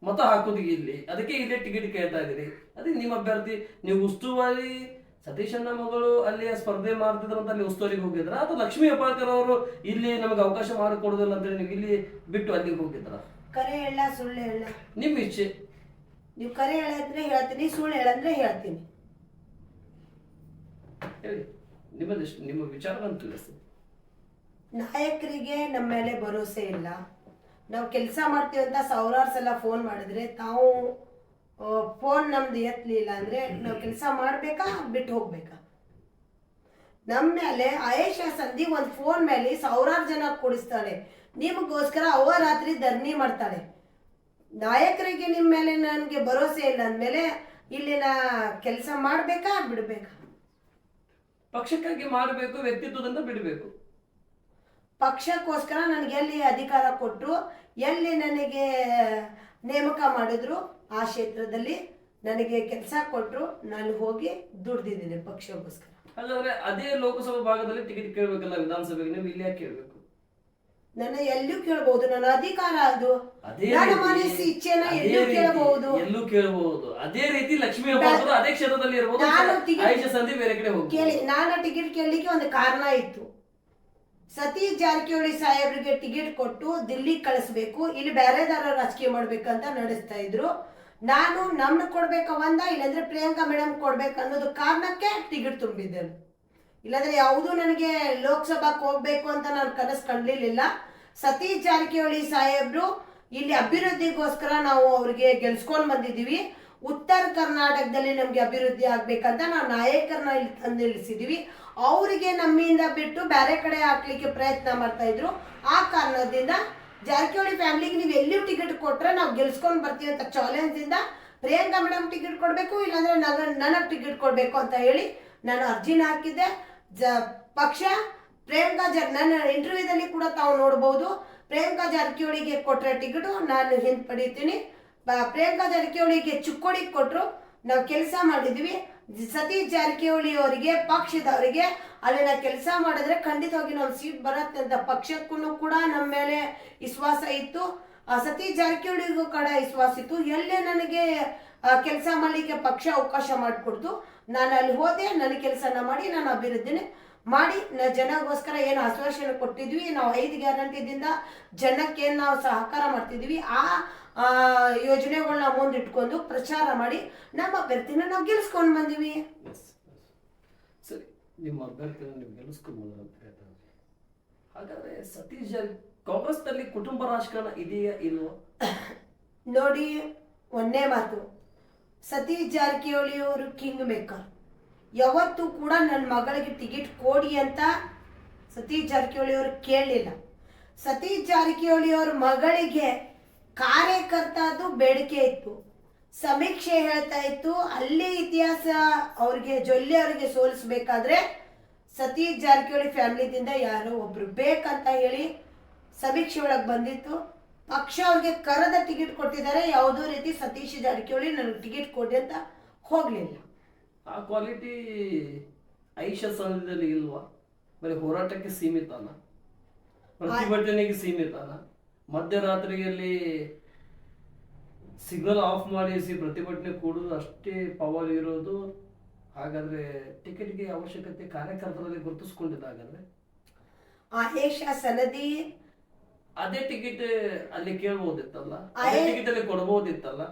ಮತ ಹಾಕೋದು ಇಲ್ಲಿ, ಅದಕ್ಕೆ ಇಲ್ಲೇ ಟಿಕೆಟ್ ಕೇಳ್ತಾ ಇದೀರಿ. ಅದೇ ನಿಮ್ಮ ಅಭ್ಯರ್ಥಿ. ನೀವು ಉಸ್ತುವಾರಿ ಸತೀಶಣ್ಣ ಮಗಳು ಅಲ್ಲಿ ಸ್ಪರ್ಧೆ ಮಾಡ್ತಿದ್ರಂತ ಅಲ್ಲಿ ಉಸ್ತುವಾರಿಗೆ ಹೋಗಿದ್ರ, ಅಥವಾ ಲಕ್ಷ್ಮೀ ಹೆಬ್ಬಾಳ್ಕರ್ ಅವರು ಇಲ್ಲಿ ನಮಗೆ ಅವಕಾಶ ಮಾಡಿಕೊಡೋದಿಲ್ಲ ಅಂತೇಳಿ ನೀವು ಇಲ್ಲಿ ಬಿಟ್ಟು ಅಲ್ಲಿಗೆ ಹೋಗಿದ್ರ? ಕರೆ ಹೇಳ ಸುಳ್ಳು ಹೇಳ ನಿಮ್ಮ ಇಚ್ಛೆ. ನೀವು ಕರೆ ಹೇಳಿದ್ರೆ ಹೇಳ್ತೀನಿ, ಸುಳ್ಳು ಹೇಳಂದ್ರೆ ಹೇಳ್ತೀನಿ. ಹೇಳಿ, ನಿಮ್ಮ ವಿಚಾರವನ್ನು ತಿಳಿಸಿ. ನಾಯಕರಿಗೆ ನಮ್ಮ ಮೇಲೆ ಭರೋಸೆ ಇಲ್ಲ. ನಾವು ಕೆಲಸ ಮಾಡ್ತೀವಿ ಅಂತ 1000 ಸಲ ಫೋನ್ ಮಾಡಿದ್ರೆ ತಾವು ಫೋನ್ ನಮ್ದು ಎತ್ತಲಿಲ್ಲ ಅಂದ್ರೆ ನಾವು ಕೆಲಸ ಮಾಡ್ಬೇಕಾ ಬಿಟ್ಟು ಹೋಗ್ಬೇಕಾ? ನಮ್ಮ ಮೇಲೆ ಆಯೇಷಾ ಸಂಧಿ ಒಂದು ಫೋನ್ ಮೇಲೆ 1000 ಜನ ಕೂಡಿಸ್ತಾಳೆ, ನಿಮಗೋಸ್ಕರ ರಾತ್ರಿ ಧರಣಿ ಮಾಡ್ತಾಳೆ. ನಾಯಕರಿಗೆ ನಿಮ್ಮ ಮೇಲೆ ನನಗೆ ಭರೋಸೆ ಇಲ್ಲ ಅಂದಮೇಲೆ ಇಲ್ಲಿನ ಕೆಲಸ ಮಾಡ್ಬೇಕಾ ಬಿಡ್ಬೇಕಾ? ಪಕ್ಷಕ್ಕಾಗಿ ಮಾಡಬೇಕು, ವ್ಯಕ್ತಿತ್ವದಿಂದ ಬಿಡಬೇಕು. ಪಕ್ಷಕ್ಕೋಸ್ಕರ ನನಗೆ ಎಲ್ಲಿ ಅಧಿಕಾರ ಕೊಟ್ಟರು, ಎಲ್ಲಿ ನನಗೆ ನೇಮಕ ಮಾಡಿದ್ರು, ಆ ಕ್ಷೇತ್ರದಲ್ಲಿ ನನಗೆ ಕೆಲಸ ಕೊಟ್ಟರು, ನಾನು ಹೋಗಿ ದುಡ್ದಿದ್ದೀನಿ ಪಕ್ಷಕ್ಕೋಸ್ಕರ. ಹಾಗಾದ್ರೆ ಅದೇ ಲೋಕಸಭಾ ಭಾಗದಲ್ಲಿ ಟಿಕೆಟ್ ಕೇಳಬೇಕಲ್ಲ ವಿಧಾನಸಭೆಗೆ, ನೀವು ಇಲ್ಲಿ ಯಾಕೆ ಕೇಳಬೇಕು? ನನ್ನ ಎಲ್ಲೂ ಕೇಳಬಹುದು, ನನ್ನ ಅಧಿಕಾರ ಅದು. ನನ್ನ ಮನಸ್ಸು ಇಚ್ಛೆನ ಎಲ್ಲೂ ಕೇಳಬಹುದು, ಎಲ್ಲೂ ಕೇಳಬಹುದು. ಅದೇ ರೀತಿ ಲಕ್ಷ್ಮೀ ಹೆಬ್ಬಾಳ್ಕರ್ ಅದೇ ಕ್ಷೇತ್ರದಲ್ಲಿ ಇರಬಹುದು, ಆಯಿಷಾ ಸಂಧಿ ಬೇರೆ ಕಡೆ ಹೋಗಿ ಕೇಳಿ. ನಾನು ಟಿಕೆಟ್ ಕೇಳಲಿಕ್ಕೆ ಒಂದು ಕಾರಣ ಇತ್ತು. ಸತೀಶ್ ಜಾರಕಿಹೊಳಿ ಸಾಹೇಬ್ರಿಗೆ ಟಿಕೆಟ್ ಕೊಟ್ಟು ದಿಲ್ಲಿ ಕಳಿಸ್ಬೇಕು, ಇಲ್ಲಿ ಬೇರೆದಾರ ರಾಜಕೀಯ ಮಾಡ್ಬೇಕಂತ ನಡೆಸ್ತಾ ಇದ್ರು. ನಾನು ನಮ್ನ ಕೊಡ್ಬೇಕ ಇಲ್ಲಾಂದ್ರೆ ಪ್ರಿಯಾಂಕಾ ಮೇಡಮ್ ಕೊಡ್ಬೇಕು ಅನ್ನೋದು ಕಾರಣಕ್ಕೆ ಟಿಕೆಟ್ ತುಂಬಿದ್ದೇನೆ. ಇಲ್ಲಾಂದ್ರೆ ಯಾವುದು ನನಗೆ ಲೋಕಸಭಾಕ್ಕೆ ಹೋಗ್ಬೇಕು ಅಂತ ನಾನು ಕನಸು ಕಂಡಿರ್ಲಿಲ್ಲ. ಸತೀಶ್ ಜಾರಕಿಹೊಳಿ ಸಾಹೇಬ್ರು ಇಲ್ಲಿ ಅಭಿವೃದ್ಧಿಗೋಸ್ಕರ ನಾವು ಅವ್ರಿಗೆ ಗೆಲ್ಸ್ಕೊಂಡ್ ಬಂದಿದ್ದೀವಿ. ಉತ್ತರ ಕರ್ನಾಟಕದಲ್ಲಿ ನಮ್ಗೆ ಅಭಿವೃದ್ಧಿ ಆಗ್ಬೇಕಂತ ನಾವು ನಾಯಕರನ್ನ ಇಲ್ಲಿ ತಂದು ನಿಲ್ಲಿಸಿದೀವಿ. ಅವರಿಗೆ ನಮ್ಮಿಂದ ಬಿಟ್ಟು ಬೇರೆ ಕಡೆ ಹಾಕ್ಲಿಕ್ಕೆ ಪ್ರಯತ್ನ ಮಾಡ್ತಾ ಇದ್ರು. ಆ ಕಾರಣದಿಂದ ಜಾರಕಿಹೊಳಿ ಫ್ಯಾಮಿಲಿಗೆ ನೀವು ಎಲ್ಲಿ ಟಿಕೆಟ್ ಕೊಟ್ರೆ ನಾವು ಗೆಲ್ಸ್ಕೊಂಡು ಬರ್ತೀವಿ ಅಂತ ಚಾಲೆಂಜ್ ಇಂದ ಪ್ರಿಯಾಂಕಾ ಮೇಡಮ್ ಟಿಕೆಟ್ ಕೊಡಬೇಕು, ಇಲ್ಲಾಂದ್ರೆ ನನಗೆ ಟಿಕೆಟ್ ಕೊಡಬೇಕು ಅಂತ ಹೇಳಿ ನಾನು ಅರ್ಜಿನ ಹಾಕಿದ್ದೆ. ಪಕ್ಷ ನನ್ನ ಇಂಟರ್ವ್ಯೂದಲ್ಲಿ ಕೂಡ ತಾವು ನೋಡ್ಬೋದು, ಪ್ರಿಯಾಂಕಾ ಜಾರಕಿಹೊಳಿಗೆ ಕೊಟ್ಟರೆ ಟಿಕೆಟ್ ನಾನು ಹಿಂಪಡಿತೀನಿ. ಪ್ರಿಯಾಂಕಾ ಜಾರಕಿಹೊಳಿಗೆ ಚಿಕ್ಕೋಡಿಗೆ ಕೊಟ್ಟರು, ನಾವು ಕೆಲಸ ಮಾಡಿದ್ವಿ. ಸತೀಶ್ ಜಾರಕಿಹೊಳಿ ಅವರಿಗೆ ಪಕ್ಷದವರಿಗೆ ಅಲ್ಲಿನ ಕೆಲಸ ಮಾಡಿದ್ರೆ ಖಂಡಿತವಾಗಿ ನಾವು ಸೀಟ್ ಬರುತ್ತೆ ಅಂತ ಪಕ್ಷಕ್ಕೂ ಕೂಡ ನಮ್ಮ ಮೇಲೆ ವಿಶ್ವಾಸ ಇತ್ತು. ಸತೀಶ್ ಜಾರಕಿಹೊಳಿಗೂ ಕೂಡ ವಿಶ್ವಾಸ ಇತ್ತು. ಎಲ್ಲೇ ನನಗೆ ಕೆಲಸ ಮಾಡಲಿಕ್ಕೆ ಪಕ್ಷ ಅವಕಾಶ ಮಾಡಿಕೊಡ್ತು, ನಾನು ಅಲ್ಲಿ ಹೋದೆ, ನನ್ನ ಕೆಲಸನ ಮಾಡಿ ನಾನು ಅಭಿವೃದ್ಧಿನೇ ಮಾಡಿ ಜನಗೋಸ್ಕರ ಏನು ಆಶ್ವಾಸನೆ ಕೊಟ್ಟಿದ್ವಿ, ನಾವು 5 ಗ್ಯಾರಂಟಿದಿಂದ ಜನಕ್ಕೆ ನಾವು ಸಹಕಾರ ಮಾಡ್ತಿದ್ವಿ. ಆ ಯೋಜನೆಗಳನ್ನ ಮುಂದಿಟ್ಕೊಂಡು ಪ್ರಚಾರ ಮಾಡಿ ನಮ್ಮ ಅಭ್ಯರ್ಥಿನ ನಾವು ಗೆಲ್ಸ್ಕೊಂಡು ಬಂದಿವಿ. ಸರಿ, ನಿಮ್ಮ ಅಭ್ಯರ್ಥಿನ ನೀವು ಗೆಲ್ಲಿಸ್ಕೊಂಡು ಅಂತ ಹೇಳ್ತಾರೆ. ಹಾಗಾದ್ರೆ ಸತೀಶ್ ಜಾರಕಿಹೊಳಿ ಕಾಂಗ್ರೆಸ್ನಲ್ಲಿ ಕುಟುಂಬ ರಾಜಕಾರಣ ಇದೆಯಾ ಇಲ್ವಾ? ನೋಡಿ, ಒಂದೇ ಮಾತು, ಸತೀಶ್ ಜಾರಕಿಹೊಳಿ ಅವರು ಕಿಂಗ್ ಮೇಕರ್. ಯಾವತ್ತೂ ಕೂಡ ನನ್ನ ಮಗಳಿಗೆ ಟಿಕೆಟ್ ಕೊಡಿ ಅಂತ ಸತೀಶ್ ಜಾರಕಿಹೊಳಿ ಅವರು ಕೇಳಲಿಲ್ಲ. ಸತೀಶ್ ಜಾರಕಿಹೊಳಿ ಅವ್ರ ಮಗಳಿಗೆ ಕಾರ್ಯಕರ್ತದು ಬೇಡಿಕೆ ಇತ್ತು. ಸಮೀಕ್ಷೆ ಹೇಳ್ತಾ ಇತ್ತು ಅಲ್ಲಿ ಇತಿಹಾಸ ಅವ್ರಿಗೆ ಜೊಲ್ಲೆ ಅವರಿಗೆ ಸೋಲಿಸಬೇಕಾದ್ರೆ ಸತೀಶ್ ಜಾರಕಿಹೊಳಿ ಫ್ಯಾಮಿಲಿದಿಂದ ಯಾರೋ ಒಬ್ರು ಬೇಕಂತ ಹೇಳಿ ಸಮೀಕ್ಷೆ ಒಳಗೆ ಬಂದಿತ್ತು. ಪಕ್ಷ ಅವ್ರಿಗೆ ಕರೆದ ಟಿಕೆಟ್ ಕೊಟ್ಟಿದ್ದಾರೆ. ಯಾವುದೋ ರೀತಿ ಸತೀಶ್ ಜಾರಕಿಹೊಳಿ ನನಗೆ ಟಿಕೆಟ್ ಕೊಡಿ ಅಂತ ಹೋಗ್ಲಿಲ್ಲ. ಆ ಕ್ವಾಲಿಟಿ ಆಯಿಷಾ ಸಮಾಜದಲ್ಲಿ ಇಲ್ವಾ? ಬರೀ ಹೋರಾಟಕ್ಕೆ ಸೀಮಿತನ, ಪ್ರತಿಭಟನೆಗೆ ಸೀಮಿತನ, ಮಧ್ಯರಾತ್ರಿಯಲ್ಲಿ ಸಿಗ್ನಲ್ ಆಫ್ ಮಾಡಿಸಿ ಪ್ರತಿಭಟನೆ ಕೂಡುದು ಅಷ್ಟೇ ಪವರ್ ಇರೋದು? ಹಾಗಾದ್ರೆ ಟಿಕೆಟ್ಗೆ ಅವಶ್ಯಕತೆ ಕಾರ್ಯಕರ್ತರಲ್ಲಿ ಗುರುತಿಸ್ಕೊಂಡಿದ್ದ. ಹಾಗಾದ್ರೆ ಆಯೇಷಾ ಸನದಿ ಅದೇ ಟಿಕೆಟ್ ಅಲ್ಲಿ ಕೇಳ್ಬೋದಿತ್ತಲ್ಲ, ಅದೇ ಟಿಕೆಟ್ ಅಲ್ಲಿ ಕೊಡಬಹುದಿತ್ತಲ್ಲ.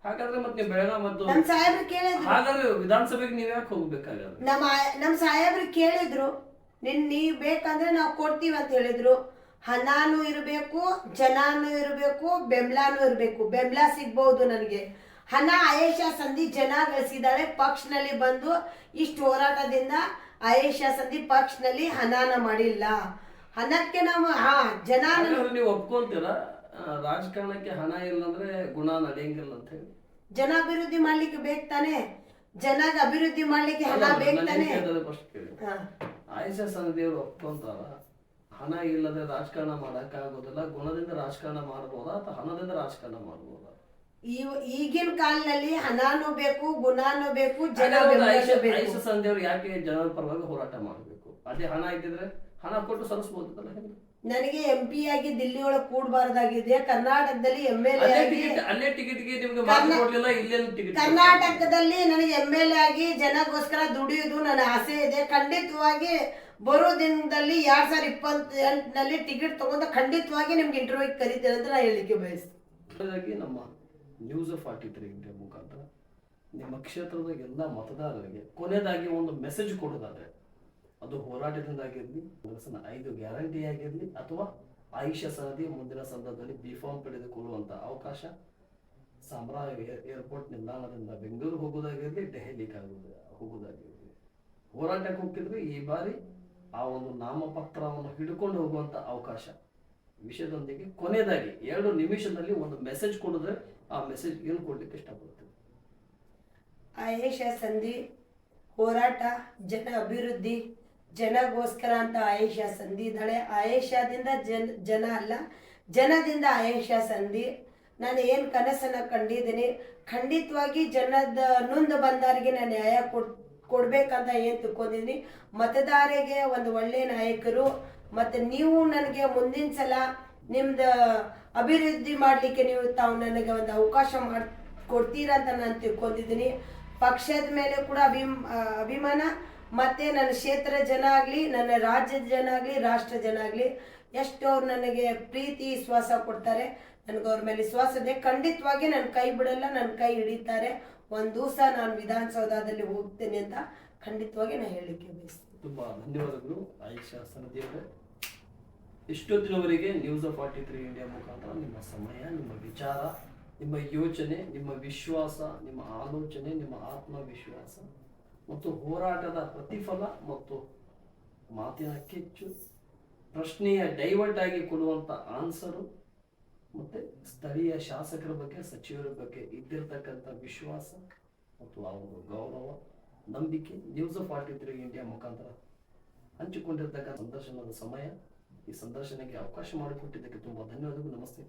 ಹಾಗಾದ್ರೆ ಮತ್ತೆ ನೀವು ಬೆಳಗಾವಿ ಮತ್ತು ನಮ್ ಸಾಹೇಬ್ರು ಕೇಳಿದ್ರು, ಹಾಗಾದ್ರೆ ವಿಧಾನಸಭೆಗೆ ನೀವ್ ಯಾಕೆ ಹೋಗ್ಬೇಕಾಗಾದ್ರೆ? ನಮ್ ಸಾಹೇಬ್ರು ಕೇಳಿದ್ರು, ನೀವ್ ಬೇಕಂದ್ರೆ ನಾವು ಕೊಡ್ತೀವಿ ಅಂತ ಹೇಳಿದ್ರು. ಹಣಾನು ಇರಬೇಕು, ಜನಾನು ಇರಬೇಕು, ಬೆಂಬಲಾನು ಇರಬೇಕು. ಬೆಂಬಲ ಸಿಗ್ಬಹುದು ನನಗೆ. ಹಣ ಆಯೇಷಾ ಸಂಧಿ ಜನ ಗಳಿಸಿದಾಳೆ ಪಕ್ಷನಲ್ಲಿ ಬಂದು. ಇಷ್ಟು ಹೋರಾಟದಿಂದ ಆಯೇಷಾ ಸಂಧಿ ಪಕ್ಷನಲ್ಲಿ ಹಣಾನ ಮಾಡಿಲ್ಲ. ಹಣಕ್ಕೆ ನಾವು ಜನ ನೀವು ಒಪ್ಕೊಂತೀರ ರಾಜಕಾರಣಕ್ಕೆ ಹಣ ಇಲ್ಲ ಅಂದ್ರೆ ಗುಣ ನಡೆಯಂಗಿಲ್ಲ ಅಂತ ಹೇಳಿ? ಜನ ಅಭಿವೃದ್ಧಿ ಮಾಡ್ಲಿಕ್ಕೆ ಬೇಕು ತಾನೆ, ಜನಗ ಅಭಿವೃದ್ಧಿ ಮಾಡ್ಲಿಕ್ಕೆ ಹಣ ಬೇಕು ತಾನೆ. ಆಯೇಷಾ ಸಂಧಿಯವರು ಒಪ್ಕೊಂತಾರ ಹಣ ಇಲ್ಲದೆ ರಾಜಕಾರಣ ಮಾಡಕ್ ಆಗೋದಿಲ್ಲ, ಗುಣದಿಂದ ರಾಜಕಾರಣ ಮಾಡಬಹುದಾ ಅಥವಾ ಹಣದಿಂದ ರಾಜಕಾರಣ ಮಾಡಬಹುದಾ? ಈಗಿನ ಕಾಲದಲ್ಲಿ ಹಣಾನು ಬೇಕು, ಗುಣಾನು ಬೇಕು, ಜನ ಆಯೇಷಾ ಸಂಧಿಯವರು ಯಾಕೆ ಜನರ ಪರವಾಗಿ ಹೋರಾಟ ಮಾಡಬೇಕು? ಅದೇ ಹಣ ಇದ್ದಿದ್ರೆ ಹಣ ಕೊಟ್ಟು ಸರಿಸಬಹುದಲ್ಲ. ನನಗೆ MP ಆಗಿ ದಿಲ್ಲಿ ಒಳಗೆ ಕೂಡಬಾರ್ದಾಗಿದೆ. ಕರ್ನಾಟಕದಲ್ಲಿ MLA ಆಗಿ ಅಲ್ಲೇ ಟಿಕೆಟ್ಗೆ ನಿಮ್ಗೆ ಮಾತು ಕೊಡ್ಲಿಲ್ಲ, ಇಲ್ಲೇನು ಟಿಕೆಟ್? ಕರ್ನಾಟಕದಲ್ಲಿ ನನಗೆ MLA ಆಗಿ ಜನಗೋಸ್ಕರ ದುಡಿಯುವುದು ನನ್ನ ಆಸೆ ಇದೆ. ಖಂಡಿತವಾಗಿ ಬರೋ ದಿನದಲ್ಲಿ 2028ನಲ್ಲಿ ಟಿಕೆಟ್ ತಗೊಂಡು ಖಂಡಿತವಾಗಿ ನಿಮ್ಗೆ ಇಂಟರ್ವ್ಯೂಗೆ ಕರೀತೇನೆ ಅಂತ ನಾನು ಹೇಳಿಕೆ ಬಯಸ್ತೀನಿ. ನಮ್ಮ ನ್ಯೂಸ್ 43 ಇಂಡಿಯಾ ಮುಖಾಂತರ ನಿಮ್ಮ ಕ್ಷೇತ್ರದ ಎಲ್ಲ ಮತದಾರರಿಗೆ ಕೊನೆಯದಾಗಿ ಒಂದು ಮೆಸೇಜ್ ಕೊಡೋದಾದ್ರೆ ಅದು ಹೋರಾಟದಿಂದ ಆಗಿರ್ಲಿ, 5 ಗ್ಯಾರಂಟಿ ಆಗಿರ್ಲಿ, ಅಥವಾ ಆಯಿಷಾ ಸನದಿ ಮುಂದಿನ ಸಂದರ್ಭದಲ್ಲಿ B.Pharm ಪಡೆದುಕೊಳ್ಳುವಂತ ಅವಕಾಶ, ಸಾಮ್ರಾ ಏರ್ಪೋರ್ಟ್ ನಿಲ್ದಾಣದಿಂದ ಬೆಂಗಳೂರು ಹೋಗೋದಾಗಿರ್ಲಿ, ದೆಹಲಿಗೆ ಹೋಗೋದಾಗಿರ್ಲಿ, ಹೋರಾಟಕ್ಕೆ ಹೋಗಿದ್ರೆ ಈ ಬಾರಿ ಆ ಒಂದು ನಾಮಪತ್ರವನ್ನು ಹಿಡ್ಕೊಂಡು ಹೋಗುವಂತ ಅವಕಾಶ ವಿಷಯದೊಂದಿಗೆ ಕೊನೆಯದಾಗಿ 2 ನಿಮಿಷದಲ್ಲಿ ಒಂದು ಮೆಸೇಜ್ ಕೊಡಿದ್ರೆ ಆ ಮೆಸೇಜ್ ಏನು ಕೊಡ್ಲಿಕ್ಕೆ ಇಷ್ಟಪಡ್ತೀವಿ? ಆಯೇಷಾ ಸಂಧಿ ಹೋರಾಟ, ಜನ ಅಭಿವೃದ್ಧಿ, ಜನಗೋಸ್ಕರ ಅಂತ ಆಯೇಷಾ ಸಂಧಿ ಇದ್ದಾಳೆ. ಆಯೇಷಾದಿಂದ ಜನ ಅಲ್ಲ, ಜನದಿಂದ ಆಯೇಷಾ ಸಂಧಿ. ನಾನು ಏನು ಕನಸನ್ನು ಕಂಡಿದ್ದೀನಿ, ಖಂಡಿತವಾಗಿ ಜನದ ನೊಂದು ಬಂದವರಿಗೆ ನಾನು ನ್ಯಾಯ ಕೊಡ್ಬೇಕಂತ ಏನು ತಿಳ್ಕೊಂಡಿದ್ದೀನಿ. ಮತದಾರರಿಗೆ ಒಂದು ಒಳ್ಳೆಯ ನಾಯಕರು, ಮತ್ತು ನೀವು ನನಗೆ ಮುಂದಿನ ಸಲ ನಿಮ್ದು ಅಭಿವೃದ್ಧಿ ಮಾಡಲಿಕ್ಕೆ ನೀವು ತಾವು ನನಗೆ ಒಂದು ಅವಕಾಶ ಕೊಡ್ತೀರಾ ಅಂತ ನಾನು ತಿಳ್ಕೊಂಡಿದ್ದೀನಿ. ಪಕ್ಷದ ಮೇಲೆ ಕೂಡ ಅಭಿಮಾನ, ಮತ್ತು ನನ್ನ ಕ್ಷೇತ್ರ ಜನ ಆಗಲಿ, ನನ್ನ ರಾಜ್ಯದ ಜನ ಆಗಲಿ, ರಾಷ್ಟ್ರ ಜನ ಆಗಲಿ, ಎಷ್ಟು ಅವ್ರು ನನಗೆ ಪ್ರೀತಿ ವಿಶ್ವಾಸ ಕೊಡ್ತಾರೆ, ನನಗೆ ಅವ್ರ ಮೇಲೆ ವಿಶ್ವಾಸ ಇದೆ. ಖಂಡಿತವಾಗಿ ನನ್ನ ಕೈ ಬಿಡಲ್ಲ, ನನ್ನ ಕೈ ಹಿಡಿತಾರೆ. ಒಂದು ದಿವಸ ನಾನು ವಿಧಾನಸೌಧದಲ್ಲಿ ಹೋಗ್ತೇನೆ ಅಂತ ಖಂಡಿತವಾಗಿ ನಾನು ಹೇಳಲಿಕ್ಕೆ ಬಯಸ್ತೀನಿ. ತುಂಬ ಧನ್ಯವಾದಗಳು ಆಯಿಷಾ ಸನದಿಯವರೇ. ಇಷ್ಟೊತ್ತಿನವರೆಗೆ ನ್ಯೂಸ್ 43 ಇಂಡಿಯಾ ಮುಖಾಂತರ ನಿಮ್ಮ ಸಮಯ, ನಿಮ್ಮ ವಿಚಾರ, ನಿಮ್ಮ ಯೋಚನೆ, ನಿಮ್ಮ ವಿಶ್ವಾಸ, ನಿಮ್ಮ ಆಲೋಚನೆ, ನಿಮ್ಮ ಆತ್ಮವಿಶ್ವಾಸ ಮತ್ತು ಹೋರಾಟದ ಪ್ರತಿಫಲ ಮತ್ತು ಮಾತಿನ ಕಿಚ್ಚು, ಪ್ರಶ್ನೆಯ ಡೈವರ್ಟ್ ಆಗಿ ಕೊಡುವಂಥ ಆನ್ಸರು, ಮತ್ತು ಸ್ಥಳೀಯ ಶಾಸಕರ ಬಗ್ಗೆ, ಸಚಿವರ ಬಗ್ಗೆ ಇದ್ದಿರ್ತಕ್ಕಂಥ ವಿಶ್ವಾಸ ಮತ್ತು ಆ ಒಂದು ಗೌರವ, ನಂಬಿಕೆ ನ್ಯೂಸ್ 43 ಇಂಡಿಯಾ ಮುಖಾಂತರ ಹಂಚಿಕೊಂಡಿರ್ತಕ್ಕಂಥ ಸಂದರ್ಶನದ ಸಮಯ. ಈ ಸಂದರ್ಶನಕ್ಕೆ ಅವಕಾಶ ಮಾಡಿಕೊಟ್ಟಿದ್ದಕ್ಕೆ ತುಂಬ ಧನ್ಯವಾದಗಳು. ನಮಸ್ತೆ.